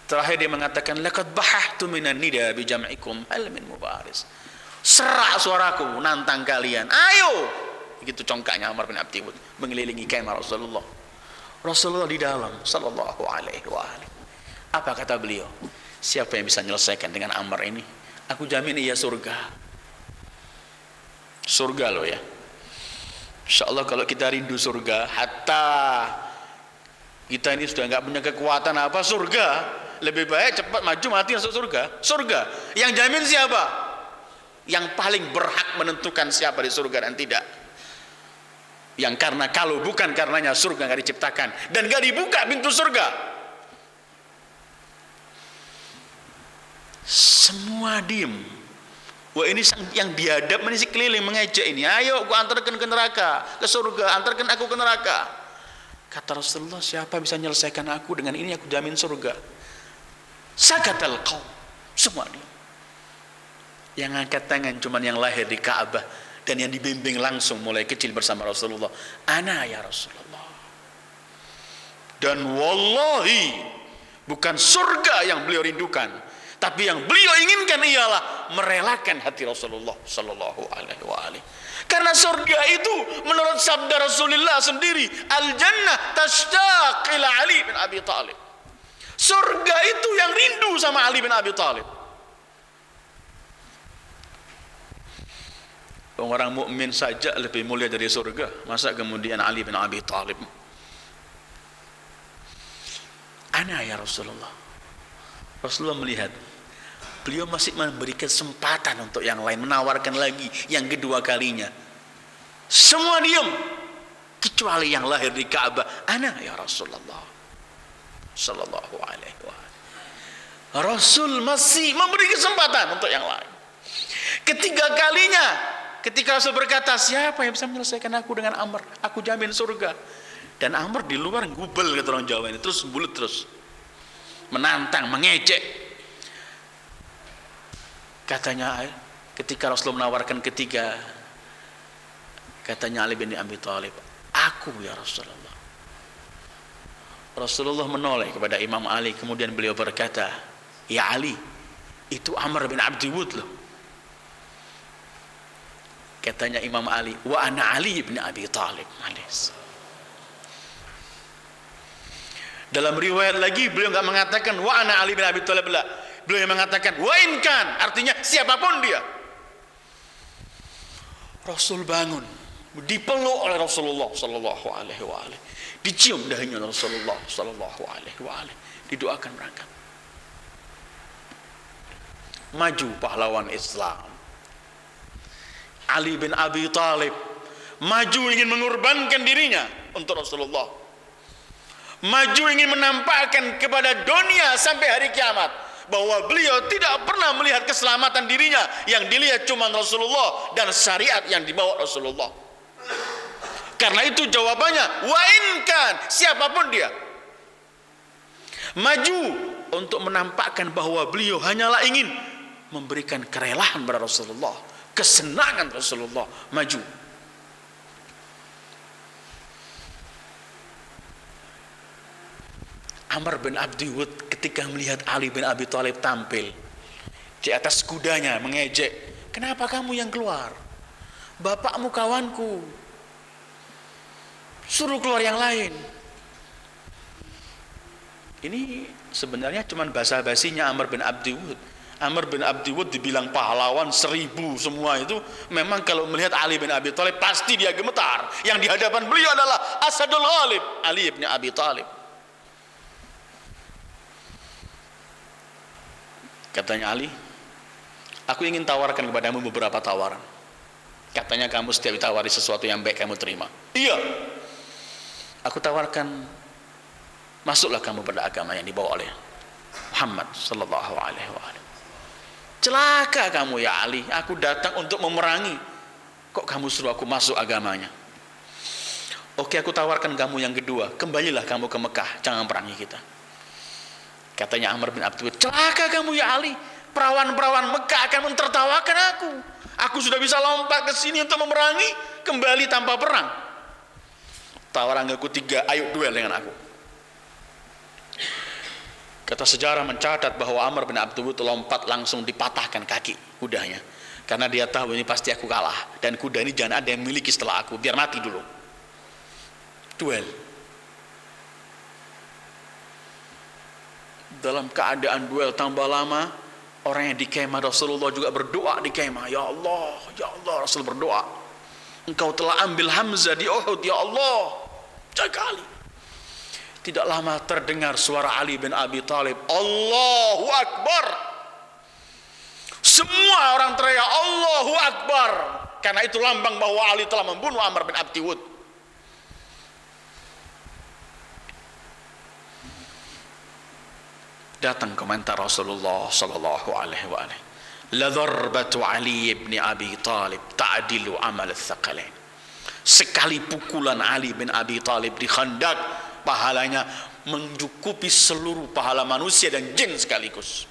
Terakhir dia mengatakan, laqad bahahtu minan nida bi jam'ikum hal min mubaris. Serak suaraku nantang kalian, ayo. Begitu congkaknya Amr bin Abdi Wud mengelilingi kemah Rasulullah. Rasulullah di dalam sallallahu alaihi wa alihi. Apa kata beliau? Siapa yang bisa menyelesaikan dengan Amr ini? Aku jamin ia surga. Surga loh ya. Insyaallah kalau kita rindu surga, hatta kita ini sudah enggak punya kekuatan apa, surga, lebih baik cepat maju mati masuk surga. Surga. Yang jamin siapa? Yang paling berhak menentukan siapa di surga dan tidak. Yang karena kalau bukan karenanya surga nggak diciptakan dan nggak dibuka pintu surga. Semua diem. Wah, ini yang biadab ini si keliling mengejek ini. Ayo aku antarkan ke neraka, ke surga, antarkan aku ke neraka. Kata Rasulullah, siapa bisa menyelesaikan aku dengan ini, aku jamin surga. Sakatal qaum. Semua diem. Yang angkat tangan cuman yang lahir di Ka'bah dan yang dibimbing langsung mulai kecil bersama Rasulullah. Ana ya Rasulullah. Dan wallahi bukan surga yang beliau rindukan, tapi yang beliau inginkan ialah merelakan hati Rasulullah sallallahu alaihi wasallam. Karena surga itu menurut sabda Rasulullah sendiri, al jannah tashtaq ila Ali bin Abi Thalib. Surga itu yang rindu sama Ali bin Abi Thalib. Orang mukmin saja lebih mulia dari surga, masa kemudian Ali bin Abi Thalib? Ana ya Rasulullah. Rasulullah melihat beliau masih memberi kesempatan untuk yang lain, menawarkan lagi yang kedua kalinya. Semua diam, kecuali yang lahir di Ka'bah, ana ya Rasulullah sallallahu alaihi wasallam. Rasul masih memberi kesempatan untuk yang lain. Ketiga kalinya ketika Rasul berkata, siapa yang bisa menyelesaikan aku dengan Amr, aku jamin surga. Dan Amr di luar gubel, kata orang Jawa ini, terus bulut terus menantang, mengejek. Katanya ketika Rasul menawarkan ketiga, katanya Ali bin Abi Thalib, aku ya Rasulullah. Rasulullah menoleh kepada Imam Ali, kemudian beliau berkata, ya Ali, itu Amr bin Abdi Wud loh. Katanya Imam Ali, wa ana Ali bin Abi Thalib. Dalam riwayat lagi beliau enggak mengatakan wa ana Ali bin Abi Thalib, beliau yang mengatakan wa in kan, artinya siapapun dia. Rasul bangun, dipeluk oleh Rasulullah sallallahu alaihi wasallam, dicium dahinya Rasulullah sallallahu alaihi wasallam, didoakan berangkat. Maju pahlawan Islam Ali bin Abi Thalib, maju ingin mengorbankan dirinya untuk Rasulullah, maju ingin menampakkan kepada dunia sampai hari kiamat bahwa beliau tidak pernah melihat keselamatan dirinya, yang dilihat cuma Rasulullah dan syariat yang dibawa Rasulullah. Karena itu jawabannya wa in kan, siapapun dia, maju untuk menampakkan bahwa beliau hanyalah ingin memberikan kerelaan pada Rasulullah, kesenangan Rasulullah, maju. Amr bin Abdi Wud ketika melihat Ali bin Abi Thalib tampil di atas kudanya mengejek, kenapa kamu yang keluar? Bapakmu kawanku, suruh keluar yang lain. Ini sebenarnya cuma basa-basinya Amr bin Abdi Wud. Amr bin Abdi Wud dibilang pahlawan 1000 semua itu, memang kalau melihat Ali bin Abi Thalib pasti dia gemetar. Yang di hadapan beliau adalah Asadul Ghalib, Ali bin Abi Thalib. Katanya Ali, aku ingin tawarkan kepadamu beberapa tawaran. Katanya kamu setiap ditawari sesuatu yang baik kamu terima. Iya, aku tawarkan, masuklah kamu pada agama yang dibawa oleh Muhammad sallallahu alaihi wasallam. Celaka kamu ya Ali, aku datang untuk memerangi, kok kamu suruh aku masuk agamanya. Oke, aku tawarkan kamu yang kedua, kembalilah kamu ke Mekah, jangan perangi kita. Katanya Amr bin Abdi Wud, celaka kamu ya Ali, perawan-perawan Mekah akan mentertawakan aku. Aku sudah bisa lompat ke sini untuk memerangi, kembali tanpa perang. Tawaran ketiga, ayo duel dengan aku. Kata sejarah mencatat bahwa Amr bin Abdi Wud lompat langsung dipatahkan kaki kudanya, karena dia tahu ini pasti aku kalah, dan kuda ini jangan ada yang miliki setelah aku, biar mati dulu. Duel. Dalam keadaan duel tambah lama, orang yang di kemah Rasulullah juga berdoa di kemah, ya Allah, Rasul berdoa, engkau telah ambil Hamzah di Uhud, ya Allah, jaga Ali. Tidak lama terdengar suara Ali bin Abi Thalib, Allahu Akbar. Semua orang teriak Allahu Akbar, karena itu lambang bahwa Ali telah membunuh Amr bin Abdi Wud. Datang komentar Rasulullah sallallahu alaihi wasallam, la dharbatu Ali bin Abi Thalib ta'dilu amal ats-tsaqalain. Sekali pukulan Ali bin Abi Thalib di Khandaq, pahalanya mencukupi seluruh pahala manusia dan jin sekaligus.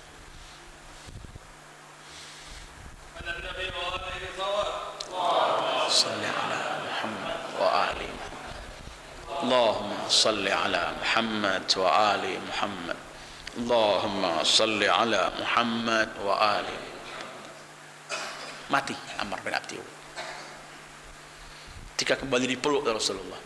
Salli ala Muhammad wa ali Allahumma salli ala Muhammad wa ali Muhammad. Allahumma salli ala Muhammad wa ali. Mati Amr bin Abdi Wud. Ketika kembali dipeluk oleh Rasulullah.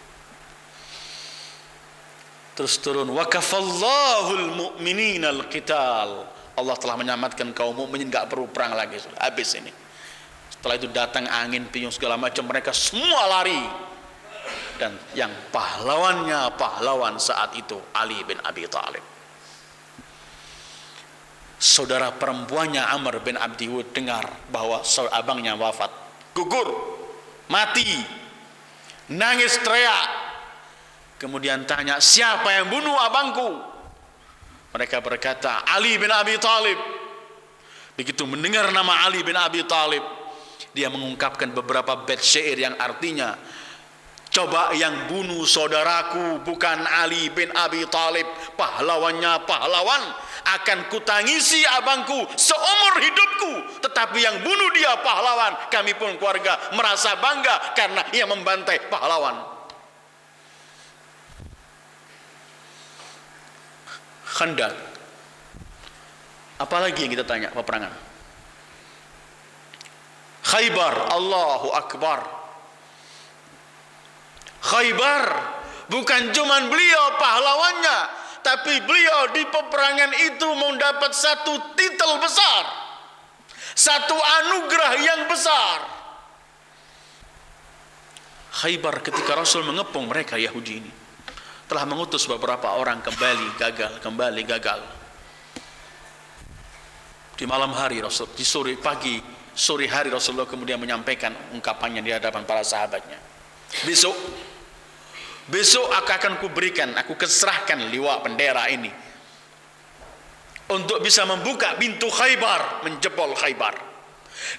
Terus turun, wa kafallahul mu'minina al-qital. Allah telah menyelamatkan kaum mukminin, enggak perlu perang lagi, habis ini. Setelah itu datang angin, piung segala macam, mereka semua lari. Dan yang pahlawan saat itu Ali bin Abi Thalib. Saudara perempuannya Amr bin Abdi Wud dengar bahwa abangnya wafat, gugur, mati, nangis teriak, Kemudian tanya, siapa yang bunuh abangku? Mereka berkata, Ali bin Abi Thalib. Begitu mendengar nama Ali bin Abi Thalib, dia mengungkapkan beberapa bait syair yang artinya, coba yang bunuh saudaraku bukan Ali bin Abi Thalib, pahlawannya pahlawan, akan kutangisi abangku seumur hidupku, tetapi yang bunuh dia pahlawan, kami pun keluarga merasa bangga karena ia membantai pahlawan. Khandaq. Apalagi yang kita tanya peperangan? Khaybar, Allahu Akbar. Khaybar bukan cuman beliau pahlawannya, tapi beliau di peperangan itu mendapat satu titel besar, satu anugerah yang besar. Khaybar ketika Rasul mengepung mereka Yahudi ini, telah mengutus beberapa orang kembali gagal. Di malam hari Rasul, di sore hari Rasulullah kemudian menyampaikan ungkapannya di hadapan para sahabatnya. Besok aku keserahkan liwa bendera ini untuk bisa membuka pintu Khaybar, menjebol Khaybar.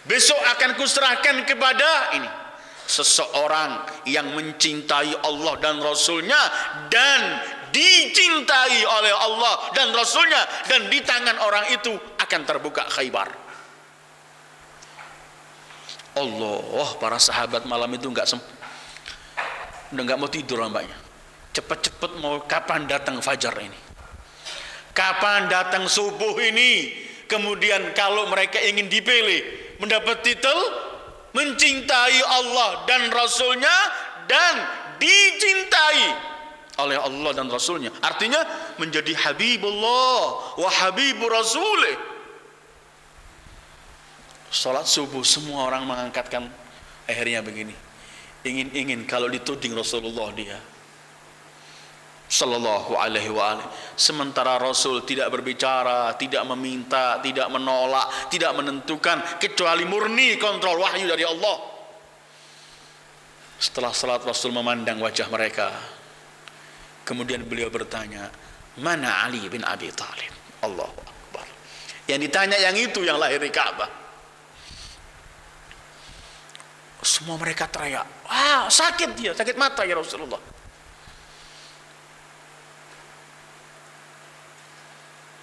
Besok akan kuserahkan kepada ini seseorang yang mencintai Allah dan Rasulnya dan dicintai oleh Allah dan Rasulnya, dan di tangan orang itu akan terbuka Khaybar. Allah, para sahabat malam itu udah nggak mau tidur nampaknya. Cepat-cepat mau kapan datang fajar ini, kapan datang subuh ini. Kemudian kalau mereka ingin dipilih mendapat titel mencintai Allah dan Rasulnya dan dicintai oleh Allah dan Rasulnya, artinya menjadi Habibullah wa Habibu Rasulih. Salat subuh semua orang mengangkatkan akhirnya begini, ingin kalau dituding Rasulullah dia sallallahu alaihi wa alihi. Sementara Rasul tidak berbicara, tidak meminta, tidak menolak, tidak menentukan, kecuali murni kontrol wahyu dari Allah. Setelah salat Rasul memandang wajah mereka, kemudian beliau bertanya, mana Ali bin Abi Thalib? Allahu Akbar. Yang ditanya yang itu, yang lahir di Ka'bah. Semua mereka teriak, wah sakit dia, sakit mata ya Rasulullah.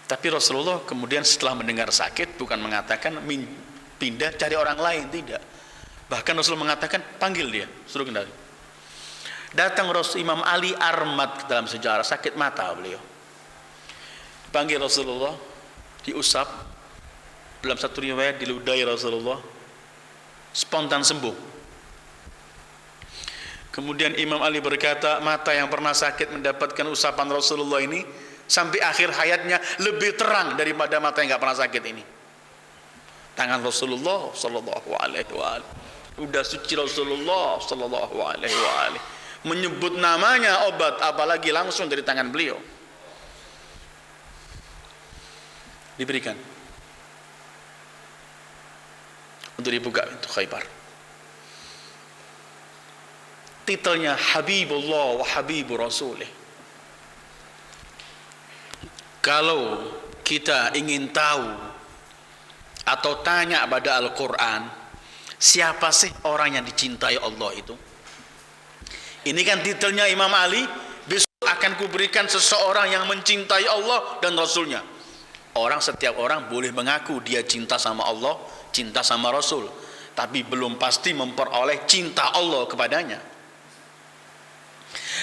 Tapi Rasulullah kemudian setelah mendengar sakit bukan mengatakan pindah cari orang lain, tidak. Bahkan Rasulullah mengatakan panggil dia, suruh kendali. Datang Imam Ali Armad dalam sejarah, sakit mata beliau. Panggil Rasulullah, diusap, dalam satu riwayat diludahi Rasulullah, spontan sembuh. Kemudian Imam Ali berkata, mata yang pernah sakit mendapatkan usapan Rasulullah ini sampai akhir hayatnya lebih terang daripada mata yang nggak pernah sakit ini. Tangan Rasulullah sallallahu alaihi wa alihi, udah suci Rasulullah sallallahu alaihi wa alihi, menyebut namanya obat, apalagi langsung dari tangan beliau diberikan untuk dibuka pintu Khaybar. Titelnya Habibullah wa Habibu Rasulih. Kalau kita ingin tahu atau tanya pada Al-Quran, siapa sih orang yang dicintai Allah itu? Ini kan titelnya Imam Ali, besok akan kuberikan seseorang yang mencintai Allah dan Rasulnya. Setiap orang boleh mengaku dia cinta sama Allah, cinta sama Rasul, tapi belum pasti memperoleh cinta Allah kepadanya.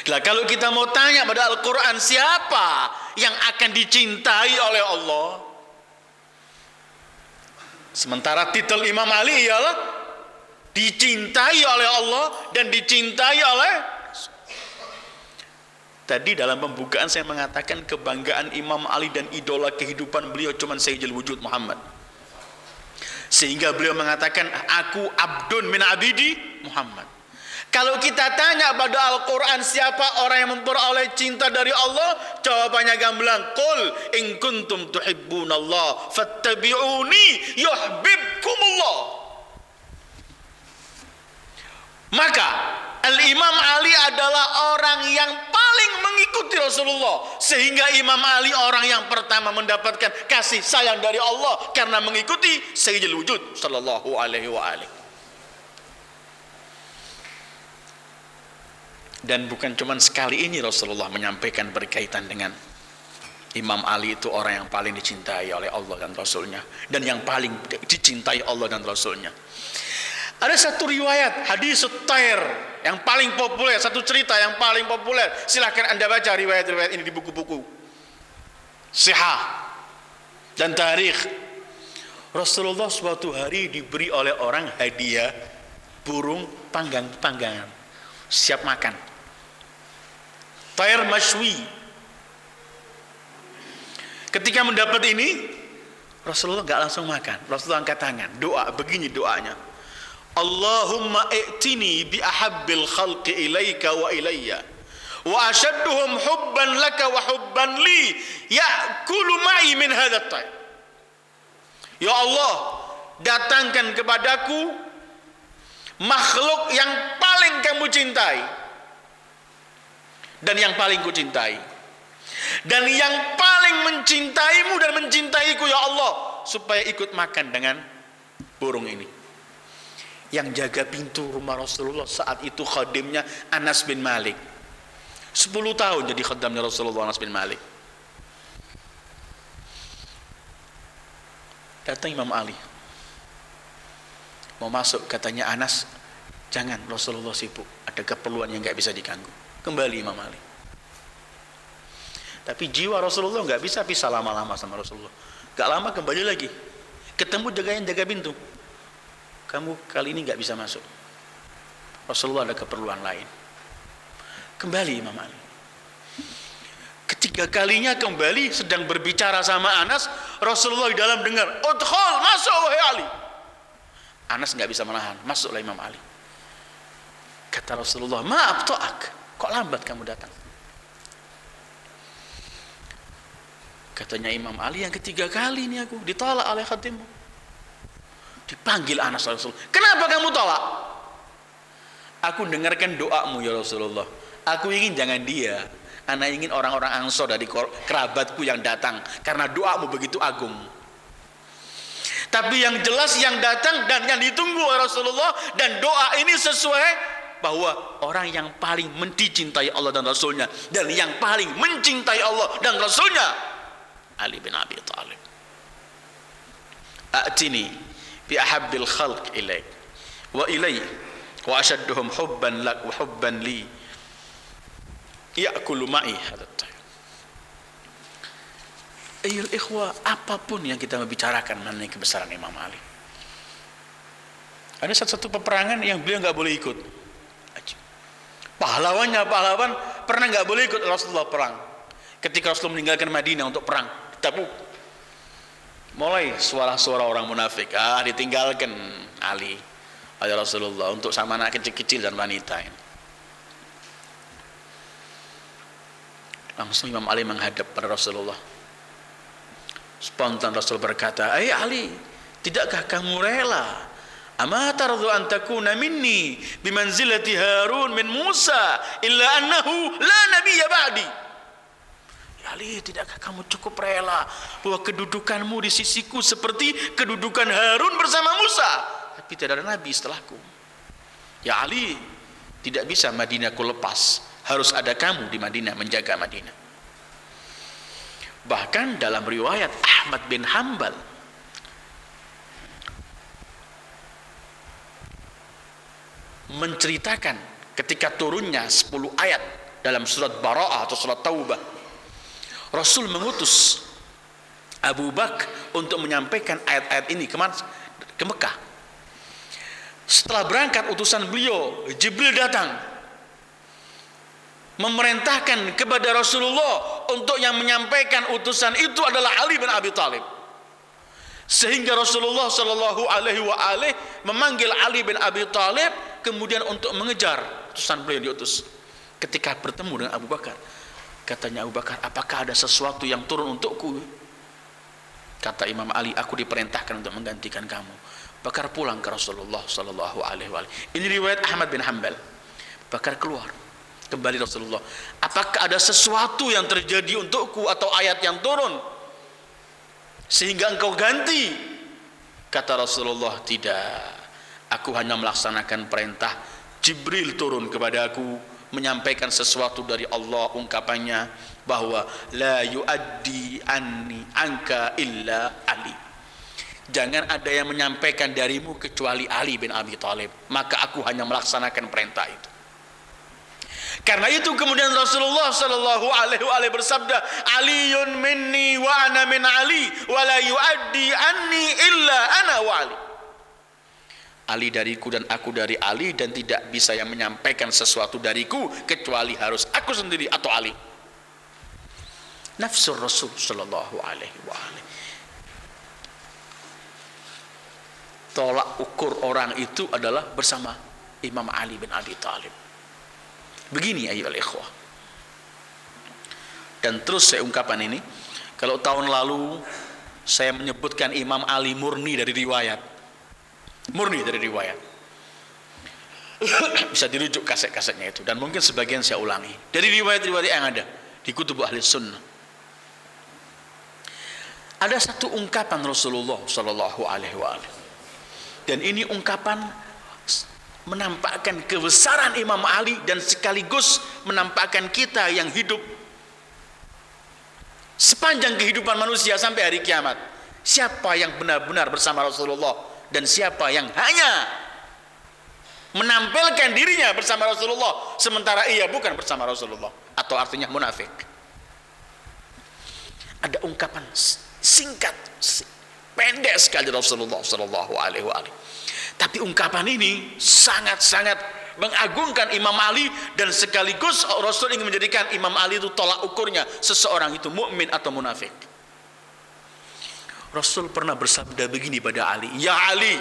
Nah, kalau kita mau tanya pada Al-Quran, siapa yang akan dicintai oleh Allah? Sementara titel Imam Ali ialah dicintai oleh Allah dan dicintai oleh. Tadi dalam pembukaan saya mengatakan kebanggaan Imam Ali dan idola kehidupan beliau cuma Sayyidul Wujud Muhammad. Sehingga beliau mengatakan, aku abdun min abidi Muhammad. Kalau kita tanya pada Al-Quran siapa orang yang memperoleh cinta dari Allah, jawabannya gamblang, qul in kuntum tuhibbunallah fattabi'uni yuhibbukumullah. Maka Al-Imam Ali adalah orang yang paling mengikuti Rasulullah, sehingga Imam Ali orang yang pertama mendapatkan kasih sayang dari Allah karena mengikuti Sayyidul Wujud sallallahu alaihi wa alihi. Dan bukan cuma sekali ini Rasulullah menyampaikan berkaitan dengan Imam Ali itu orang yang paling dicintai oleh Allah dan Rasulnya, dan yang paling dicintai Allah dan Rasulnya. Ada satu riwayat hadis Tair yang paling populer, satu cerita yang paling populer. Silahkan Anda baca riwayat-riwayat ini di buku-buku Sihah dan Tarikh. Rasulullah suatu hari diberi oleh orang hadiah burung panggangan, siap makan. Tair Mashwi. Ketika mendapat ini, Rasulullah enggak langsung makan. Rasulullah angkat tangan, doa, begini doanya. Allahumma i'tini bi ahabbil khalqi ilaika wa ilayya wa ashadduhum hubban laka wa hubban li ya'kulu ma'i min hadzal tayyib. Ya Allah, datangkan kepadaku makhluk yang paling kamu cintai dan yang paling kucintai, dan yang paling mencintaimu dan mencintaiku ya Allah, supaya ikut makan dengan burung ini. Yang jaga pintu rumah Rasulullah saat itu khadimnya Anas bin Malik. 10 tahun jadi khadamnya Rasulullah, Anas bin Malik. Datang Imam Ali, mau masuk, katanya Anas, jangan, Rasulullah sibuk, ada keperluan yang gak bisa diganggu. Kembali Imam Ali. Tapi jiwa Rasulullah gak bisa pisah lama-lama sama Rasulullah. Gak lama kembali lagi, ketemu jaga pintu. Kamu kali ini gak bisa masuk, Rasulullah ada keperluan lain. Kembali Imam Ali. Ketiga kalinya kembali, sedang berbicara sama Anas, Rasulullah di dalam dengar, udkhul, masuk wahai Ali. Anas gak bisa menahan, masuklah Imam Ali. Kata Rasulullah, maaf to'ak, kok lambat kamu datang? Katanya Imam Ali, yang ketiga kali ini aku ditolak oleh khatimmu. Dipanggil Anas Rasulullah, kenapa kamu tolak? Aku dengarkan doamu ya Rasulullah. Aku ingin jangan dia, anak ingin orang-orang Ansor dari kerabatku yang datang, karena doamu begitu agung. Tapi yang jelas yang datang dan yang ditunggu oleh Rasulullah, dan doa ini sesuai bahwa orang yang paling mencintai Allah dan Rasulnya, dan yang paling mencintai Allah dan Rasulnya, Ali bin Abi Thalib. A'tini bi ahabbil khalq ilaik wa ilai wa ashadduhum hubban lak wa hubban li ya'kulu ma'i hadzal tayyib. Ayyuhal ikhwah, apapun yang kita membicarakan mengenai kebesaran Imam Ali, ada satu peperangan yang beliau enggak boleh ikut. Pahlawan pernah enggak boleh ikut Rasulullah perang. Ketika Rasulullah meninggalkan Madinah untuk perang di Tabuk, mulai suara-suara orang munafik, ditinggalkan Ali oleh Rasulullah untuk sama anak kecil-kecil dan wanita ini. Langsung Imam Ali menghadap pada Rasulullah. Spontan Rasul berkata, Ali, tidakkah kamu rela? Ama tardu an takuna minni bimanzilati Harun min Musa illa annahu la nabiyya ba'di. Ali, tidakkah kamu cukup rela bahwa kedudukanmu di sisiku seperti kedudukan Harun bersama Musa, tapi tidak ada nabi setelahku. Ya Ali, tidak bisa Madinahku lepas, harus ada kamu di Madinah menjaga Madinah. Bahkan dalam riwayat Ahmad bin Hanbal, menceritakan ketika turunnya 10 ayat dalam surat Bara'ah atau surat Taubah, Rasul mengutus Abu Bakar untuk menyampaikan ayat-ayat ini ke Mekah. Setelah berangkat utusan beliau, Jibril datang memerintahkan kepada Rasulullah untuk yang menyampaikan utusan itu adalah Ali bin Abi Thalib. Sehingga Rasulullah sallallahu alaihi wa alihi memanggil Ali bin Abi Thalib kemudian untuk mengejar utusan beliau yang diutus. Ketika bertemu dengan Abu Bakar, katanya Abu Bakar, apakah ada sesuatu yang turun untukku? Kata Imam Ali, aku diperintahkan untuk menggantikan kamu. Bakar pulang ke Rasulullah sallallahu alaihi wa alihi. Ini riwayat Ahmad bin Hanbal. Bakar keluar. Kembali Rasulullah, apakah ada sesuatu yang terjadi untukku atau ayat yang turun sehingga engkau ganti? Kata Rasulullah, tidak. Aku hanya melaksanakan perintah. Jibril turun kepada aku menyampaikan sesuatu dari Allah, ungkapannya bahwa la yuaddi anni anka illa Ali. Jangan ada yang menyampaikan darimu kecuali Ali bin Abi Thalib. Maka aku hanya melaksanakan perintah itu. Karena itu kemudian Rasulullah sallallahu alaihi wasallam bersabda, Aliyun minni wa ana min Ali wa la yuaddi anni illa ana wa Ali. Ali dariku dan aku dari Ali, dan tidak bisa yang menyampaikan sesuatu dariku kecuali harus aku sendiri atau Ali. Nafsul Rasul sallallahu alaihi wasallam. Tolak ukur orang itu adalah bersama Imam Ali bin Abi Thalib. Begini ayyuhal ikhwah. Dan terus saya ungkapkan ini, kalau tahun lalu saya menyebutkan Imam Ali murni dari riwayat, bisa dirujuk kaset-kasetnya itu, dan mungkin sebagian saya ulangi dari riwayat-riwayat yang ada di kutub ahli sunnah. Ada satu ungkapan Rasulullah sallallahu alaihi wasallam, dan ini ungkapan menampakkan kebesaran Imam Ali dan sekaligus menampakkan kita yang hidup sepanjang kehidupan manusia sampai hari kiamat, siapa yang benar-benar bersama Rasulullah dan siapa yang hanya menampilkan dirinya bersama Rasulullah sementara ia bukan bersama Rasulullah, atau artinya munafik. Ada ungkapan singkat, pendek sekali Rasulullah sallallahu alaihi wasallam. Tapi ungkapan ini sangat-sangat mengagungkan Imam Ali, dan sekaligus Rasul ingin menjadikan Imam Ali itu tolak ukurnya seseorang itu mukmin atau munafik. Rasul pernah bersabda begini pada Ali, ya Ali,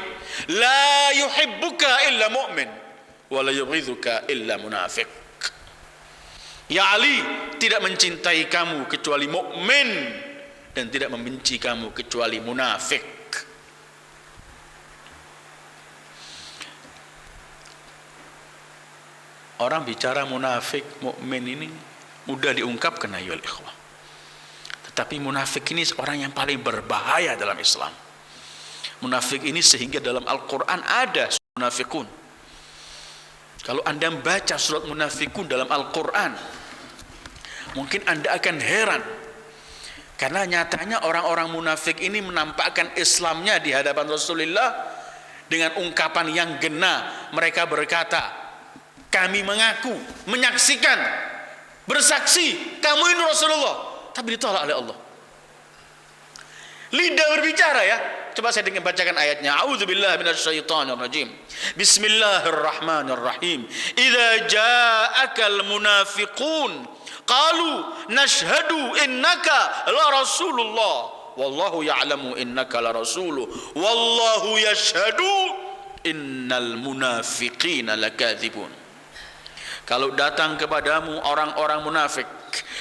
la yuhibbuka illa mu'min wa la yubghiduka illa munafik. Ya Ali, tidak mencintai kamu kecuali mukmin dan tidak membenci kamu kecuali munafik. Orang bicara munafik, mukmin ini mudah diungkapkan ayyuhal ikhwah. Tetapi munafik ini orang yang paling berbahaya dalam Islam. Munafik ini sehingga dalam Al-Quran ada munafikun. Kalau Anda membaca surat munafikun dalam Al-Quran, mungkin Anda akan heran. Karena nyatanya orang-orang munafik ini menampakkan Islamnya di hadapan Rasulullah dengan ungkapan yang genah. Mereka berkata, kami mengaku, menyaksikan, bersaksi, kamu ini Rasulullah, tapi ditolak oleh Allah. Lidah berbicara ya. Coba saya dengan bacakan ayatnya. A'udzubillahi minasyaitonirrajim. Bismillahirrahmanirrahim. Idza ja'akal munafiqun qalu nashhadu innaka la rasulullah wallahu ya'lamu innaka la rasuluh wallahu yashhadu innal munafiqina lakadzibun. Kalau datang kepadamu orang-orang munafik,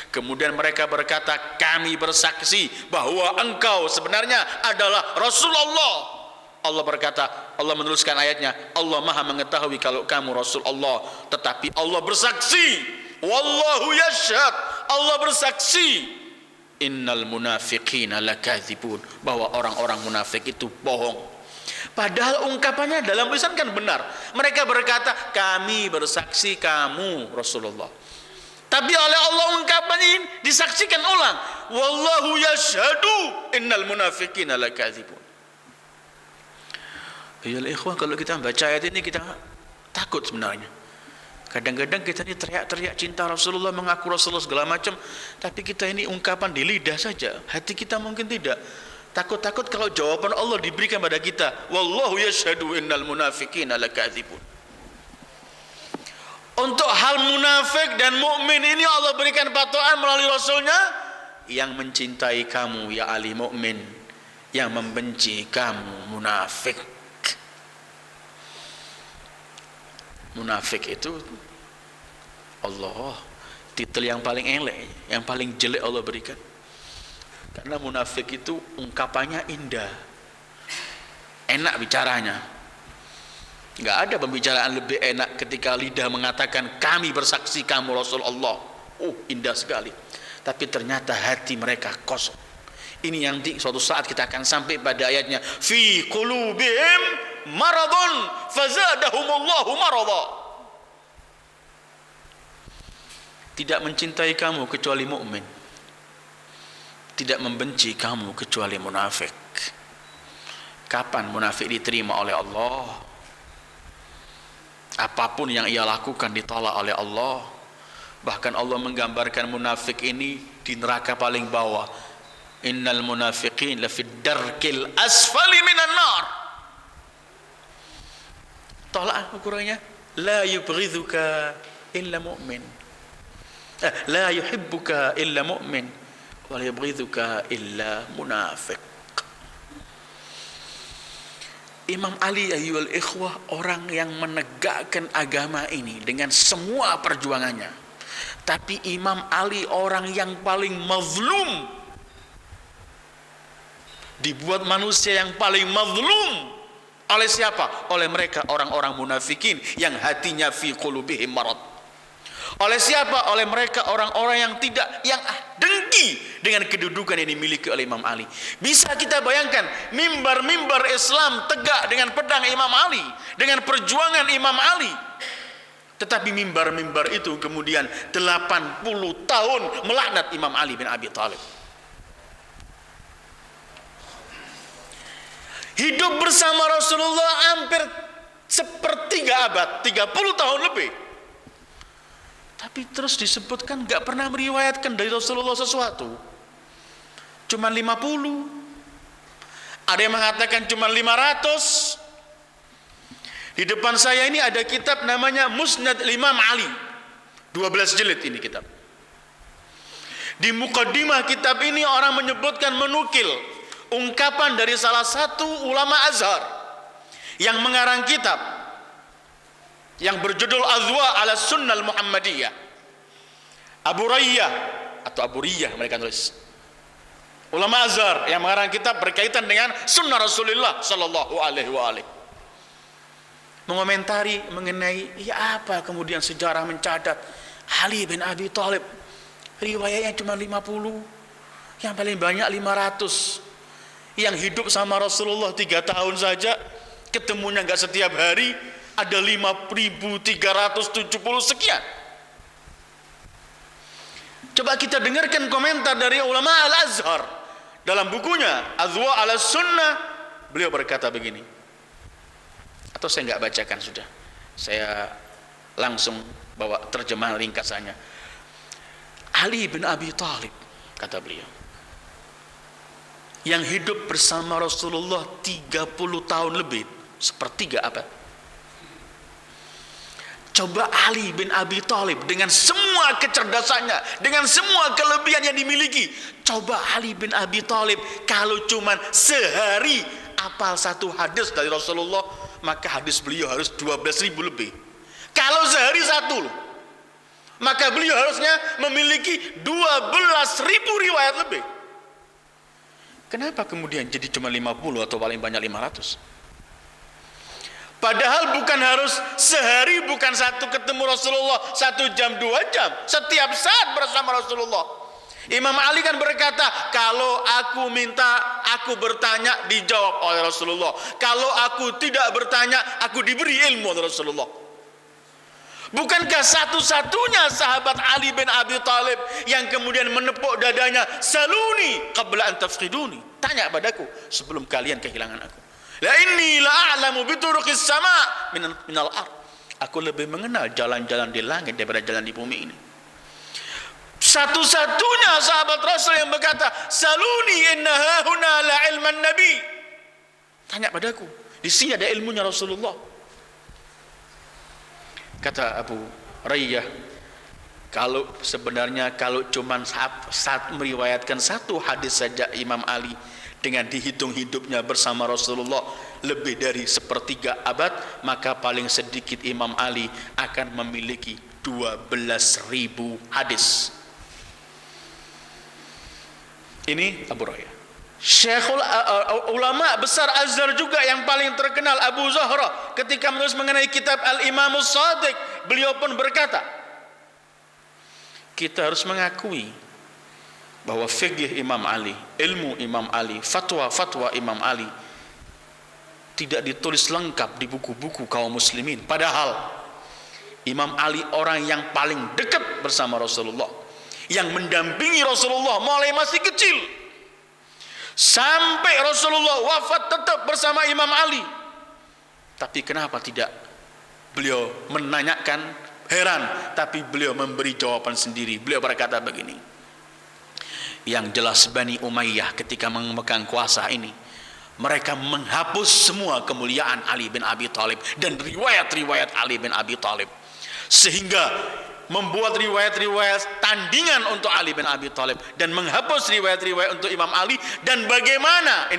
kemudian mereka berkata, kami bersaksi bahwa engkau sebenarnya adalah Rasulullah. Allah berkata, Allah menuliskan ayatnya, Allah maha mengetahui kalau kamu Rasulullah, tetapi Allah bersaksi, wallahu yashhad, Allah bersaksi, innal munafiqina lakadzibun, bahwa orang-orang munafik itu bohong. Padahal ungkapannya dalam tulisan kan benar. Mereka berkata, kami bersaksi kamu Rasulullah. Tapi oleh Allah ungkapan ini disaksikan ulang. Wallahu yashhadu innal munafiqina lakadzibun. Ya ikhwan, kalau kita baca ayat ini kita takut sebenarnya. Kadang-kadang kita ini teriak-teriak cinta Rasulullah, mengaku Rasulullah segala macam, tapi kita ini ungkapan di lidah saja, hati kita mungkin tidak. Takut-takut kalau jawaban Allah diberikan pada kita, wallahu yashhadu innal munafiqina lakadzibun. Untuk hal munafik dan mukmin ini Allah berikan patokan melalui Rasulnya, yang mencintai kamu ya Ali mukmin, yang membenci kamu munafik. Munafik itu Allah, titel yang paling elek, yang paling jelek Allah berikan. Karena munafik itu ungkapannya indah, enak bicaranya, Enggak ada pembicaraan lebih enak ketika lidah mengatakan kami bersaksi kamu Rasulullah. Oh, indah sekali. Tapi ternyata hati mereka kosong. Ini yang suatu saat kita akan sampai pada ayatnya, fi qulubihim maradun fazadahumullahu marada. Tidak mencintai kamu kecuali mukmin. Tidak membenci kamu kecuali munafik. Kapan munafik diterima oleh Allah? Apapun yang ia lakukan ditolak oleh Allah. Bahkan Allah menggambarkan munafik ini di neraka paling bawah. Innal munafiqin lafid darkil asfali minan nar. Tolak ukurannya, la yubghidhuka illa mu'min. La yuhibbuka illa mu'min wa la yubghidhuka illa munafiq. Imam Ali ayyuhal ikhwah, orang yang menegakkan agama ini dengan semua perjuangannya. Tapi Imam Ali orang yang paling mazlum. Dibuat manusia yang paling mazlum. Oleh siapa? Oleh mereka orang-orang munafikin yang hatinya fi qulubihim marad. Oleh siapa? Oleh mereka orang-orang yang dengki dengan kedudukan yang dimiliki oleh Imam Ali. Bisa kita bayangkan mimbar-mimbar Islam tegak dengan pedang Imam Ali, dengan perjuangan Imam Ali. Tetapi mimbar-mimbar itu kemudian 80 tahun melaknat Imam Ali bin Abi Thalib. Hidup bersama Rasulullah hampir sepertiga abad, 30 tahun lebih. Tapi terus disebutkan gak pernah meriwayatkan dari Rasulullah sesuatu. Cuma 50. Ada yang mengatakan cuma 500. Di depan saya ini ada kitab namanya Musnad Imam Ali. 12 jilid ini kitab. Di mukaddimah kitab ini orang menyebutkan, menukil ungkapan dari salah satu ulama Azhar yang mengarang kitab yang berjudul Azwa ala Sunnah Muhammadiyah, Abu Rayyah atau Abu Riyah mereka tulis. Ulama Azhar yang mengarang kitab berkaitan dengan sunnah Rasulullah sallallahu alaihi wa alihi. Mengomentari mengenai ya apa kemudian sejarah mencatat Ali bin Abi Thalib riwayatnya cuma 50, yang paling banyak 500. Yang hidup sama Rasulullah 3 tahun saja, ketemunya enggak setiap hari, ada 5.370 sekian. Coba kita dengarkan komentar dari ulama Al-Azhar dalam bukunya Azwa ala Sunnah. Beliau berkata begini, atau saya enggak bacakan sudah, saya langsung bawa terjemahan ringkasannya. Ali bin Abi Thalib, kata beliau, yang hidup bersama Rasulullah 30 tahun lebih, sepertiga abad. Coba Ali bin Abi Thalib dengan semua kecerdasannya, dengan semua kelebihan yang dimiliki. Coba Ali bin Abi Thalib kalau cuman sehari apal satu hadis dari Rasulullah, maka hadis beliau harus 12.000 lebih. Kalau sehari satu, maka beliau harusnya memiliki 12.000 riwayat lebih. Kenapa kemudian jadi cuma 50 atau paling banyak 500? Padahal bukan harus sehari, bukan satu ketemu Rasulullah 1 jam 2 jam, setiap saat bersama Rasulullah. Imam Ali kan berkata, kalau aku minta, aku bertanya, dijawab oleh Rasulullah. Kalau aku tidak bertanya, aku diberi ilmu oleh Rasulullah. Bukankah satu-satunya sahabat Ali bin Abi Thalib yang kemudian menepuk dadanya, saluni qabla an tafqiduni, tanya padaku sebelum kalian kehilangan aku. La inni la a'lamu bi turuqis sama' minal ard. Aku lebih mengenal jalan-jalan di langit daripada jalan di bumi ini. Satu-satunya sahabat Rasul yang berkata, saluni inna hahuna la ilman nabi. Tanya padaku, di sini ada ilmunya Rasulullah. Kata Abu Rayyah, kalau sebenarnya kalau cuman saat meriwayatkan satu hadis saja Imam Ali dengan dihitung hidupnya bersama Rasulullah lebih dari sepertiga abad, maka paling sedikit Imam Ali akan memiliki 12.000 hadis. Ini Abu Rayyah. Syekhul ulama besar Azhar juga yang paling terkenal, Abu Zahra, ketika menulis mengenai kitab Al-Imamus Shadiq, beliau pun berkata, kita harus mengakui bahwa fikih Imam Ali, ilmu Imam Ali, fatwa-fatwa Imam Ali tidak ditulis lengkap di buku-buku kaum muslimin. Padahal Imam Ali orang yang paling dekat bersama Rasulullah, yang mendampingi Rasulullah mulai masih kecil sampai Rasulullah wafat tetap bersama Imam Ali. Tapi kenapa tidak beliau menanyakan? Heran, tapi beliau memberi jawaban sendiri. Beliau berkata begini, yang jelas Bani Umayyah ketika memegang kuasa ini, mereka menghapus semua kemuliaan Ali bin Abi Thalib dan riwayat-riwayat Ali bin Abi Thalib, sehingga membuat riwayat-riwayat tandingan untuk Ali bin Abi Thalib dan menghapus riwayat-riwayat untuk Imam Ali. Dan bagaimana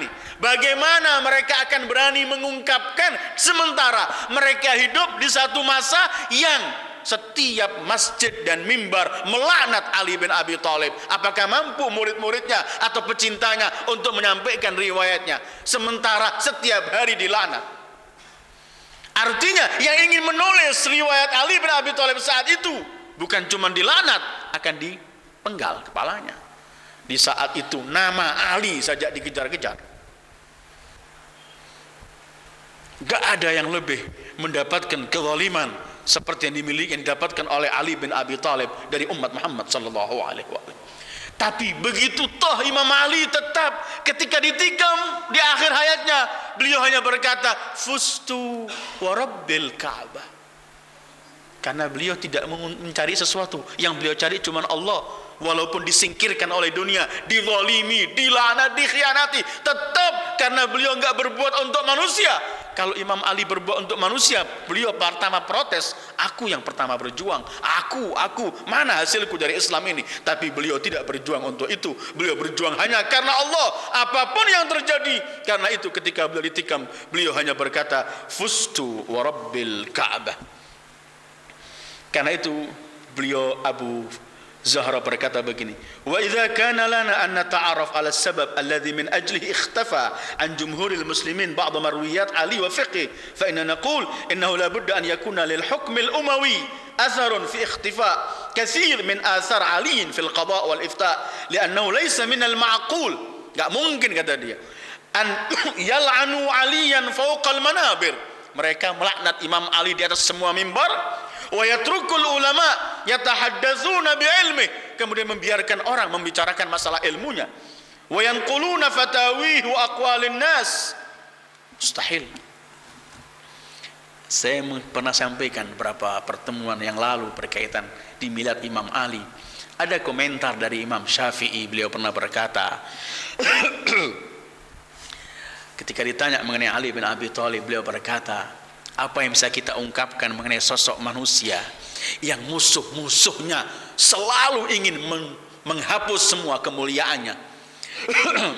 mereka akan berani mengungkapkan sementara mereka hidup di satu masa yang setiap masjid dan mimbar melaknat Ali bin Abi Thalib. Apakah mampu murid-muridnya atau pecintanya untuk menyampaikan riwayatnya sementara setiap hari dilaknat? Artinya yang ingin menulis riwayat Ali bin Abi Thalib saat itu bukan cuma dilaknat, akan dipenggal kepalanya. Di saat itu nama Ali saja dikejar-kejar. Gak ada yang lebih mendapatkan kezaliman seperti yang didapatkan oleh Ali bin Abi Thalib dari umat Muhammad sallallahu alaihi wasallam. Tapi begitu toh Imam Ali tetap ketika ditikam di akhir hayatnya, beliau hanya berkata, fustu wa rabbil Ka'bah. Karena beliau tidak mencari sesuatu, yang beliau cari cuma Allah. Walaupun disingkirkan oleh dunia, dizalimi, dilaknat, dikhianati, tetap karena beliau enggak berbuat untuk manusia. Kalau Imam Ali berbuat untuk manusia, beliau pertama protes, aku yang pertama berjuang, aku, mana hasilku dari Islam ini? Tapi beliau tidak berjuang untuk itu, beliau berjuang hanya karena Allah, apapun yang terjadi. Karena itu ketika beliau ditikam, beliau hanya berkata, fustu wa rabbil Ka'bah. Karena itu beliau Abu Zahra berkata begini, wa idza kana lana an nata'arraf ala sabab alladhi min ajlihi ikhtafa an jumhuril muslimin ba'd marwiyat Ali wa fiqh, fa inna naqul innahu la budda an yakuna lil hukm al umawi atharun fi ikhtifa kathir min athar Ali fi al qada' wal ifta, li'annahu laysa min al ma'qul, enggak mungkin kata dia, an yal'anu aliyan fawqa al manabir, mereka melaknat Imam Ali di atas semua mimbar, wa yatrukul ulama yatahaddatsuna bi'ilmi, kemudian membiarkan orang membicarakan masalah ilmunya, wa yanquluna fatawihi wa aqwalin nas. Mustahil. Saya pernah sampaikan beberapa pertemuan yang lalu berkaitan di milad Imam Ali. Ada komentar dari Imam Syafi'i, beliau pernah berkata ketika ditanya mengenai Ali bin Abi Thalib, beliau berkata, apa yang bisa kita ungkapkan mengenai sosok manusia yang musuh-musuhnya selalu ingin menghapus semua kemuliaannya,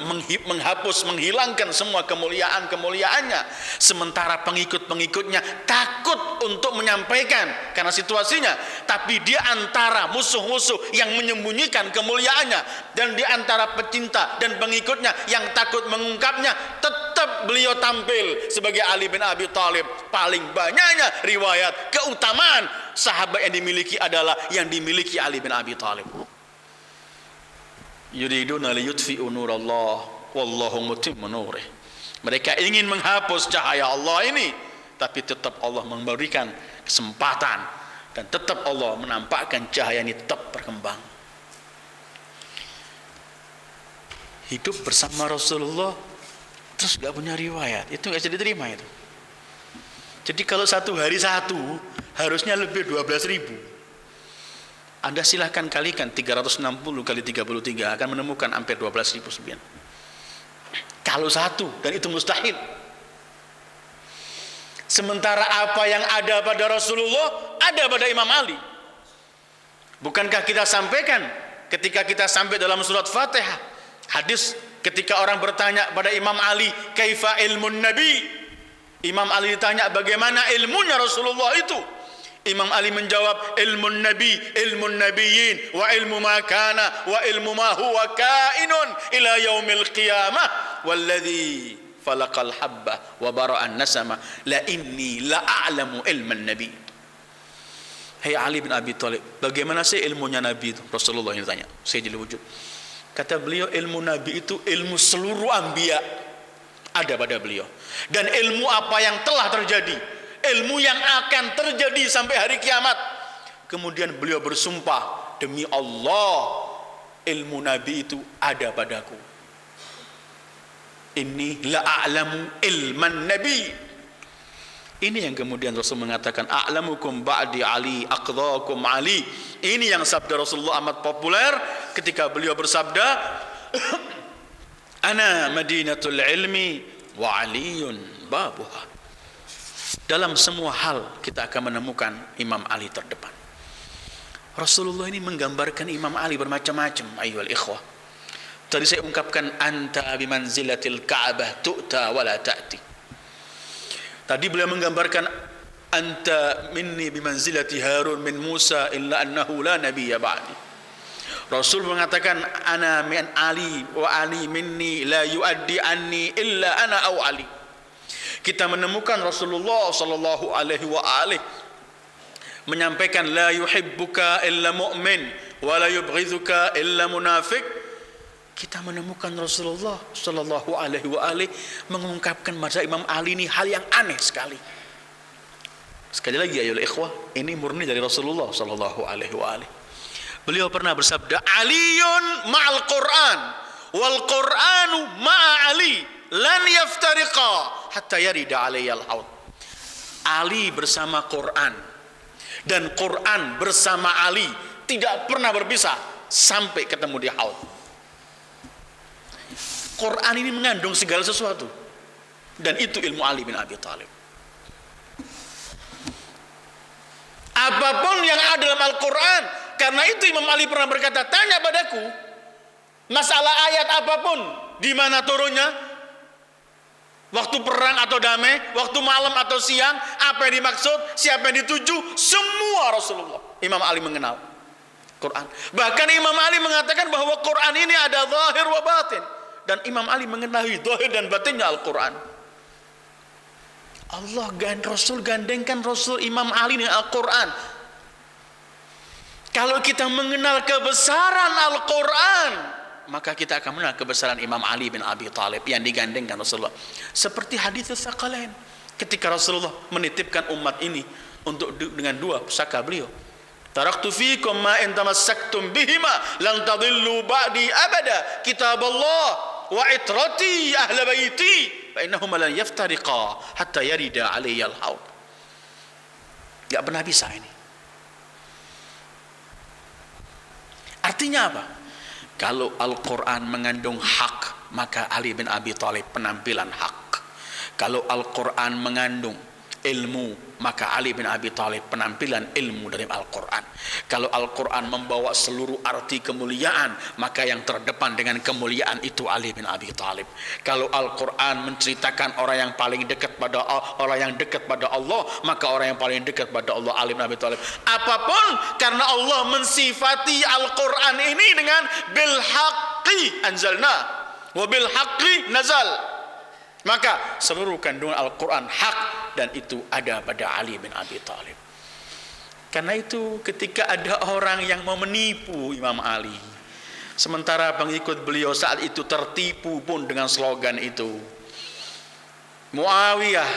menghilangkan semua kemuliaannya, sementara pengikut-pengikutnya takut untuk menyampaikan karena situasinya. Tapi di antara musuh-musuh yang menyembunyikan kemuliaannya, dan di antara pecinta dan pengikutnya yang takut mengungkapnya, tetap beliau tampil sebagai Ali bin Abi Thalib. Paling banyaknya riwayat keutamaan sahabat yang dimiliki adalah yang dimiliki Ali bin Abi Thalib. Yuriduna liyutfi'u nurallah wallahu mutimmu nurih. Mereka ingin menghapus cahaya Allah ini, tapi tetap Allah memberikan kesempatan dan tetap Allah menampakkan cahaya ini tetap berkembang. Hidup bersama Rasulullah terus gak punya riwayat, itu gak bisa diterima itu. Jadi kalau satu hari satu harusnya lebih 12.000. Anda silahkan kalikan 360 kali 33 akan menemukan hampir 12.009. Kalau satu, dan itu mustahil. Sementara apa yang ada pada Rasulullah ada pada Imam Ali. Bukankah kita sampaikan ketika kita sampai dalam surat Fatihah, hadis ketika orang bertanya pada Imam Ali, kaifa ilmun nabi? Imam Ali ditanya bagaimana ilmunya Rasulullah itu. Imam Ali menjawab, ilmu nabi, ilmu nabiyyin, wa ilmu ma kana, wa ilmu ma huwa kainun ila yaumil qiyamah, walladhi falaqal habba wa bara'an nasama, la inni la a'lamu ilman nabi. Hai Ali bin Abi Thalib, bagaimana sih ilmunya Nabi itu? Rasulullah yang tanya, Sayyidil Wujud. Kata beliau, ilmu Nabi itu ilmu seluruh anbiya ada pada beliau. Dan ilmu apa yang telah terjadi, ilmu yang akan terjadi sampai hari kiamat. Kemudian beliau bersumpah, demi Allah, ilmu Nabi itu ada padaku. Inni la a'lamu ilman Nabi. Ini yang kemudian Rasul mengatakan, a'lamukum ba'di Ali, aqdhakum Ali. Ini yang sabda Rasulullah amat populer ketika beliau bersabda, ana madinatul ilmi wa aliyun babuha. Dalam semua hal kita akan menemukan Imam Ali terdepan. Rasulullah ini menggambarkan Imam Ali bermacam-macam, ayyuhal ikhwah. Tadi saya ungkapkan, anta bimanzilatil Ka'bah tu'ta wa la ta'ti. Tadi beliau menggambarkan, anta minni bimanzilati Harun min Musa illa annahu la nabiyya ba'di. Rasul mengatakan, ana min Ali wa Ali minni la yuaddi anni illa ana au Ali. Kita menemukan Rasulullah sallallahu alaihi wa alihi menyampaikan, la yuhibbuka illa mu'min wa la yubghidhuka illa munafiq. Kita menemukan Rasulullah sallallahu alaihi wa alihi mengungkapkan pada Imam Ali ini hal yang aneh sekali. Sekali lagi ayolah ikhwah, ini murni dari Rasulullah sallallahu alaihi wa alihi. Beliau pernah bersabda, Aliyun ma'al Qur'an wal Qur'anu ma'a Ali lan yaftariqa hatta yarida alayyal haud. Ali bersama Quran dan Quran bersama Ali tidak pernah berpisah sampai ketemu di haud. Quran ini mengandung segala sesuatu, dan itu ilmu Ali bin Abi Thalib. Apapun yang ada dalam Al-Quran, karena itu Imam Ali pernah berkata, tanya padaku masalah ayat apapun, di mana turunnya, waktu perang atau damai, waktu malam atau siang, apa yang dimaksud, siapa yang dituju, semua Rasulullah Imam Ali mengenal Quran. Bahkan Imam Ali mengatakan bahwa Quran ini ada zahir wa batin, dan Imam Ali mengenali zahir dan batinnya Al-Quran. Allah dan Rasul gandengkan Rasul Imam Ali dengan Al-Quran. Kalau kita mengenal kebesaran Al-Quran, maka kita akan mengenal kebesaran Imam Ali bin Abi Thalib yang digandengkan Rasulullah. Seperti hadits Tsaqalain, ketika Rasulullah menitipkan umat ini untuk dengan dua pusaka beliau, taraktu fikum ma in tamassaktum bihima lan tadillu ba'di abada, kitab Allah wa itrati ahla baiti fa innahum lan yaftariqa hatta yarida alayyal haud. Enggak pernah bisa ini. Artinya apa? Kalau Al-Quran mengandung hak, maka Ali bin Abi Thalib penampilan hak. Kalau Al-Quran mengandung ilmu, maka Ali bin Abi Thalib penampilan ilmu dari Al-Quran. Kalau Al-Quran membawa seluruh arti kemuliaan, maka yang terdepan dengan kemuliaan itu Ali bin Abi Thalib. Kalau Al-Quran menceritakan orang yang paling dekat pada Allah, maka orang yang paling dekat pada Allah Ali bin Abi Thalib. Apapun, karena Allah mensifati Al-Quran ini dengan bil haqqi anzalna wa bil haqqi nazal, maka seluruh kandungan Al-Quran hak, dan itu ada pada Ali bin Abi Thalib. Karena itu ketika ada orang yang mau menipu Imam Ali, sementara pengikut beliau saat itu tertipu pun dengan slogan itu. Muawiyah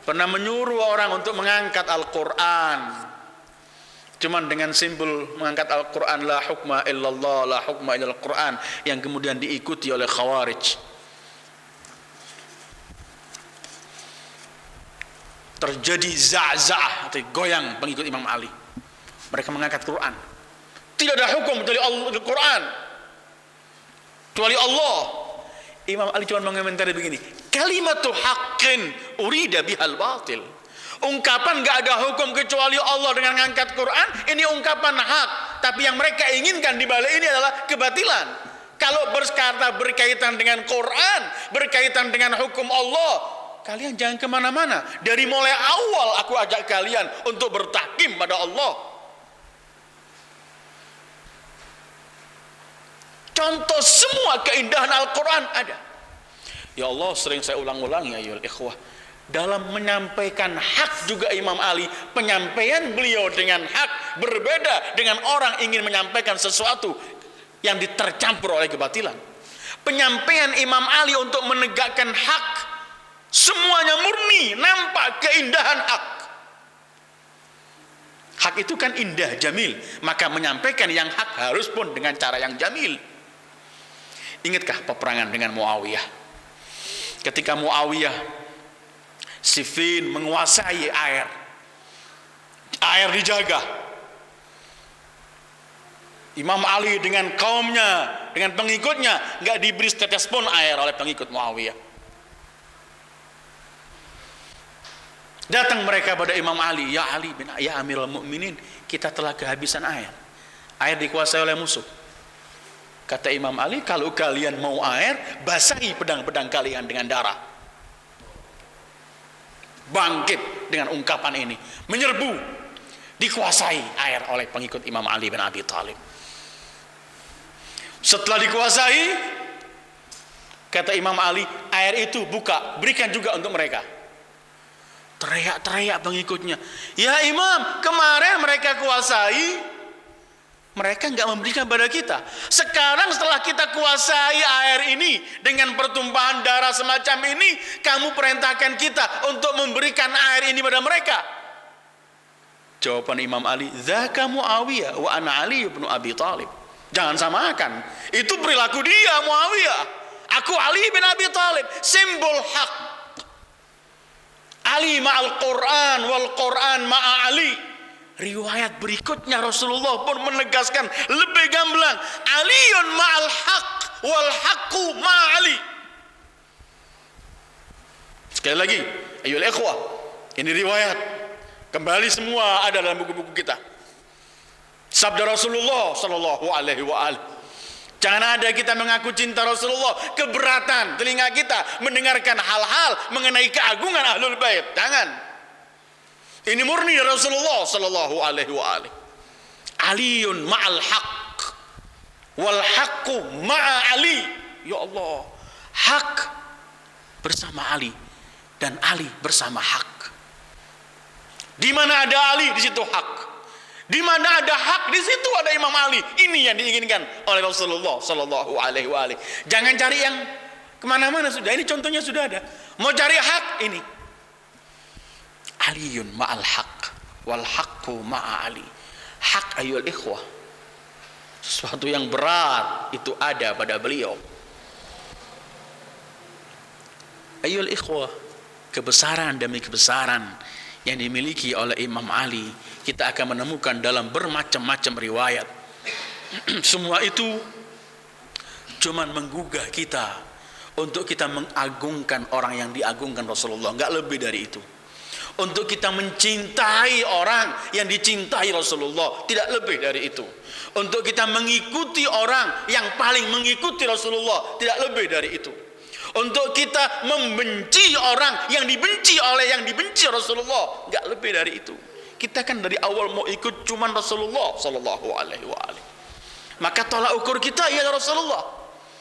pernah menyuruh orang untuk mengangkat Al-Quran, cuman dengan simbol mengangkat Al-Quran, la hukma illallah, la hukma illal Quran, yang kemudian diikuti oleh Khawarij. Terjadi za'za'ah atau goyang pengikut Imam Ali. Mereka mengangkat Quran. Tidak ada hukum kecuali Al-Quran, kecuali Allah. Imam Ali cuma mengomentari begini, kalimatu haqqin urida bihal batil. Ungkapan gak ada hukum kecuali Allah dengan mengangkat Quran, ini ungkapan hak, tapi yang mereka inginkan di balik ini adalah kebatilan. Kalau berkata berkaitan dengan Quran, berkaitan dengan hukum Allah, kalian jangan kemana-mana. Dari mulai awal aku ajak kalian untuk bertahkim pada Allah. Contoh semua keindahan Al-Quran ada. Ya Allah, sering saya ulang-ulang ya ayyuhal ikhwah. Dalam menyampaikan hak juga Imam Ali, penyampaian beliau dengan hak berbeda dengan orang ingin menyampaikan sesuatu yang tercampur oleh kebatilan. Penyampaian Imam Ali untuk menegakkan hak, semuanya murni, nampak keindahan hak. Hak itu kan indah, jamil. Maka menyampaikan yang hak harus pun dengan cara yang jamil. Ingatkah peperangan dengan Muawiyah? Ketika Muawiyah Siffin menguasai air dijaga. Imam Ali dengan kaumnya, dengan pengikutnya, nggak diberi setetes pun air oleh pengikut Muawiyah. Datang mereka pada Imam Ali, ya Ali bin ya Amirul Mukminin, kita telah kehabisan air. Air dikuasai oleh musuh. Kata Imam Ali, kalau kalian mau air, basahi pedang-pedang kalian dengan darah. Bangkit dengan ungkapan ini, menyerbu, dikuasai air oleh pengikut Imam Ali bin Abi Thalib. Setelah dikuasai, kata Imam Ali, air itu buka, berikan juga untuk mereka. Teriak-teriak pengikutnya, ya Imam, kemarin mereka kuasai, mereka enggak memberikan pada kita. Sekarang setelah kita kuasai air ini dengan pertumpahan darah semacam ini, kamu perintahkan kita untuk memberikan air ini pada mereka. Jawaban Imam Ali, dzaka Muawiyah wa ana Ali bin Abi Thalib. Jangan samakan. Itu perilaku dia Muawiyah. Aku Ali bin Abi Thalib, simbol hak. Ali ma'al Quran wal Quran ma'a Ali. Riwayat berikutnya Rasulullah pun menegaskan lebih gamblang, Aliyun ma'al haq wal haqqu ma'ali. Sekali lagi, ayyuhal ikhwah, ini riwayat, kembali semua ada dalam buku-buku kita. Sabda Rasulullah sallallahu alaihi wa alihi. Jangan ada kita mengaku cinta Rasulullah, keberatan telinga kita mendengarkan hal-hal mengenai keagungan Ahlul Bait. Jangan. Ini murni dari Rasulullah sallallahu alaihi wa alihi. Aliyun ma'al haq wal haqqu ma'a Ali. Ya Allah, hak bersama Ali dan Ali bersama hak. Di mana ada Ali, di situ hak. Di mana ada hak, di situ ada Imam Ali. Ini yang diinginkan oleh Rasulullah sallallahu alaihi wa alihi. Jangan cari yang kemana-mana, sudah. Ini contohnya sudah ada. Mau cari hak, ini Aliyun ma'al haq wal haqqu ma'a Ali. Hak ayyuhal ikhwah, sesuatu yang berat itu ada pada beliau. Ayyuhal ikhwah, kebesaran demi kebesaran yang dimiliki oleh Imam Ali kita akan menemukan dalam bermacam-macam riwayat. Semua itu cuman menggugah kita untuk kita mengagungkan orang yang diagungkan Rasulullah, enggak lebih dari itu. Untuk kita mencintai orang yang dicintai Rasulullah, tidak lebih dari itu. Untuk kita mengikuti orang yang paling mengikuti Rasulullah, tidak lebih dari itu. Untuk kita membenci orang yang dibenci oleh yang dibenci Rasulullah, enggak lebih dari itu. Kita kan dari awal mau ikut cuman Rasulullah sallallahu alaihi wa alihi. Maka tolak ukur kita ialah Rasulullah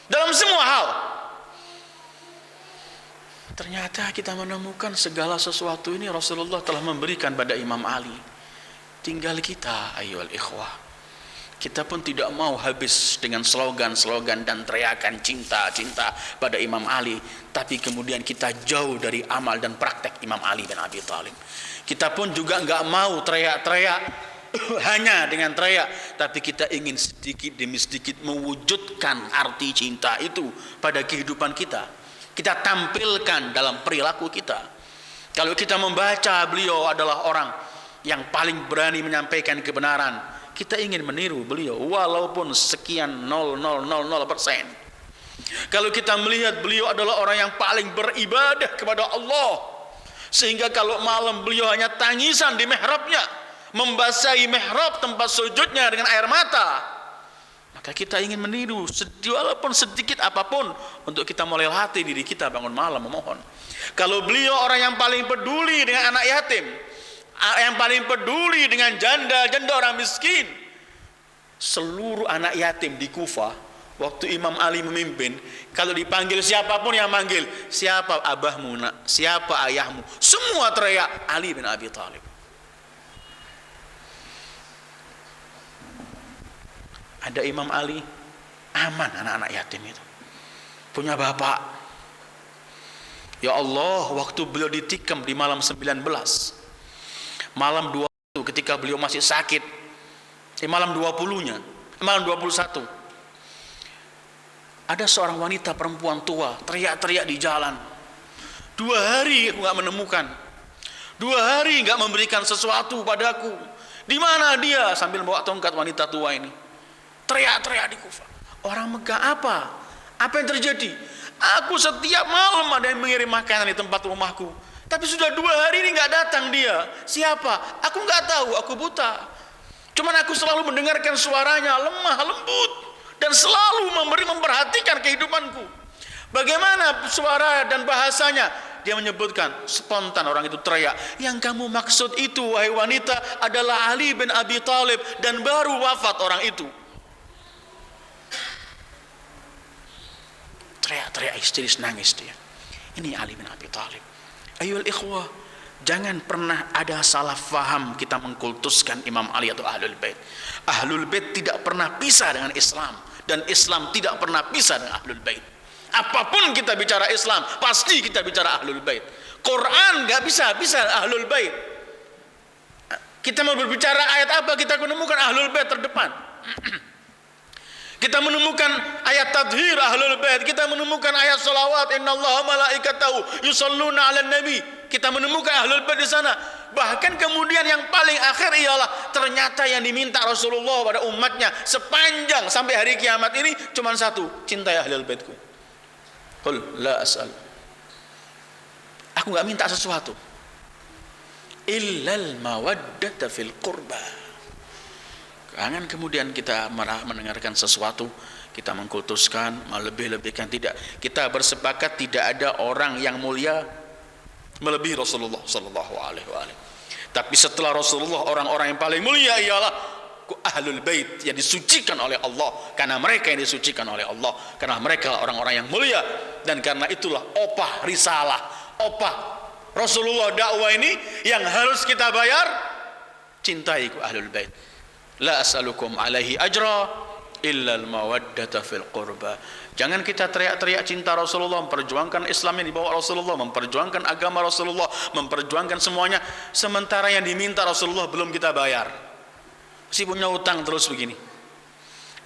dalam semua hal. Ternyata kita menemukan segala sesuatu ini Rasulullah telah memberikan pada Imam Ali. Tinggal kita ayyuhal ikhwah, kita pun tidak mau habis dengan slogan-slogan dan teriakan cinta-cinta pada Imam Ali, tapi kemudian kita jauh dari amal dan praktek Imam Ali bin Abi Thalib. Kita pun juga enggak mau teriak-teriak hanya dengan teriak, tapi kita ingin sedikit demi sedikit mewujudkan arti cinta itu pada kehidupan kita. Kita tampilkan dalam perilaku kita. Kalau kita membaca beliau adalah orang yang paling berani menyampaikan kebenaran, kita ingin meniru beliau walaupun sekian 0,000%. Kalau kita melihat beliau adalah orang yang paling beribadah kepada Allah, sehingga kalau malam beliau hanya tangisan di mihrabnya, membasahi mihrab tempat sujudnya dengan air mata, maka Maka kita ingin meniru walaupun sedikit apapun untuk kita mulai latih diri kita bangun malam memohon. Kalau beliau orang yang paling peduli dengan anak yatim, yang paling peduli dengan janda orang miskin, seluruh anak yatim di Kufah waktu Imam Ali memimpin, kalau dipanggil siapapun yang manggil, siapa abahmu nak, siapa ayahmu, semua teriak Ali bin Abi Thalib. Ada Imam Ali, aman anak-anak yatim itu, punya bapak. Ya Allah, waktu beliau ditikam di malam 19, malam 20 ketika beliau masih sakit, malam 20-nya, malam 21, ada seorang wanita perempuan tua teriak-teriak di jalan. 2 hari aku nggak menemukan, 2 hari nggak memberikan sesuatu padaku. Di mana dia? Sambil bawa tongkat wanita tua ini teriak-teriak di Kufah. Orang Mekah apa? Apa yang terjadi? Aku setiap malam ada yang mengirim makanan di tempat rumahku, tapi sudah 2 hari ini nggak datang dia. Siapa? Aku nggak tahu, aku buta. Cuman aku selalu mendengarkan suaranya lemah lembut dan selalu memperhatikan kehidupanku. Bagaimana suara dan bahasanya? Dia menyebutkan, spontan orang itu teriak, yang kamu maksud itu wahai wanita adalah Ali bin Abi Thalib, dan baru wafat orang itu. Teriak-teriak histeris, nangis dia. Ini Ali bin Abi Thalib. Ayolah ikhwah, jangan pernah ada salah faham kita mengkultuskan Imam Ali atau Ahlul Bait. Ahlul Bait tidak pernah pisah dengan Islam, dan Islam tidak pernah pisah dengan Ahlul Bait. Apapun kita bicara Islam, pasti kita bicara Ahlul Bait. Quran nggak bisa Ahlul Bait. Kita mau berbicara ayat apa, kita menemukan Ahlul Bait terdepan. Kita menemukan ayat tadhir Ahlul Bait, kita menemukan ayat salawat, innallaha malaikatahu yusalluna 'alan nabi. Kita menemukan Ahlul Bait di sana. Bahkan kemudian yang paling akhir ialah ternyata yang diminta Rasulullah pada umatnya sepanjang sampai hari kiamat ini cuma satu, cintai Ahlul Baitku. Qul la as'al. Aku enggak minta sesuatu. Illal mawaddata fil qurba. Jangan kemudian kita mendengarkan sesuatu, kita mengkultuskan, melebih-lebihkan, tidak. Kita bersepakat tidak ada orang yang mulia melebihi Rasulullah sallallahu alaihi wasallam. Tapi setelah Rasulullah, orang-orang yang paling mulia ialah Ahlul Bait yang disucikan oleh Allah, karena mereka yang disucikan oleh Allah, karena mereka orang-orang yang mulia, dan karena itulah opah risalah, opah Rasulullah dakwah ini yang harus kita bayar. Cintai Ahlul Bait. La as'alukum alaihi ajra illa al-mawaddata fil qurba. Jangan kita teriak-teriak cinta Rasulullah, memperjuangkan Islam yang dibawa Rasulullah, memperjuangkan agama Rasulullah, memperjuangkan semuanya, sementara yang diminta Rasulullah belum kita bayar. Masih punya utang terus begini.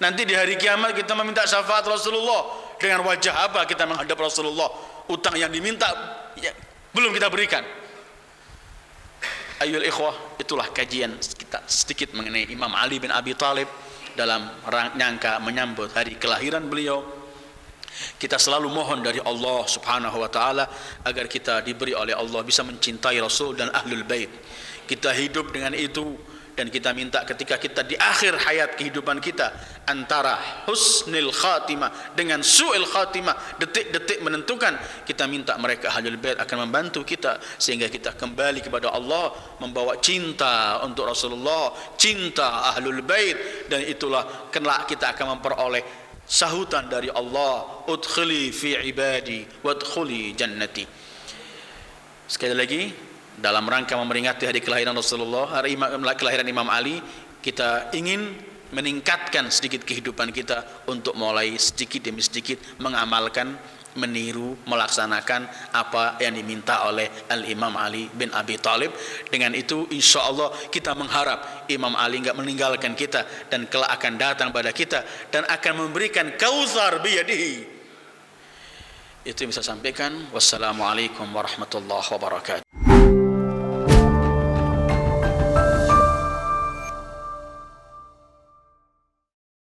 Nanti di hari kiamat kita meminta syafaat Rasulullah, dengan wajah apa kita menghadap Rasulullah? Utang yang diminta ya, belum kita berikan. Ayyul ikhwah, itulah kajian kita sedikit mengenai Imam Ali bin Abi Thalib dalam rangka menyambut hari kelahiran beliau. Kita selalu mohon dari Allah Subhanahu wa taala agar kita diberi oleh Allah bisa mencintai Rasul dan Ahlul Bait. Kita hidup dengan itu, dan kita minta ketika kita di akhir hayat kehidupan kita antara husnul khatimah dengan su'il khatimah, detik-detik menentukan, kita minta mereka Ahlul Bait akan membantu kita sehingga kita kembali kepada Allah, membawa cinta untuk Rasulullah, cinta Ahlul Bait, dan itulah kelak kita akan memperoleh sahutan dari Allah, udkhuli fi ibadi wadkhuli jannati. Sekali lagi, dalam rangka memperingati hari kelahiran Rasulullah, hari kelahiran Imam Ali, kita ingin meningkatkan sedikit kehidupan kita untuk mulai sedikit demi sedikit mengamalkan, meniru, melaksanakan apa yang diminta oleh Al-Imam Ali bin Abi Thalib. Dengan itu insya Allah kita mengharap Imam Ali enggak meninggalkan kita, dan kelak akan datang pada kita dan akan memberikan kautsar biyadihi. Itu yang bisa sampaikan. Wassalamualaikum warahmatullahi wabarakatuh.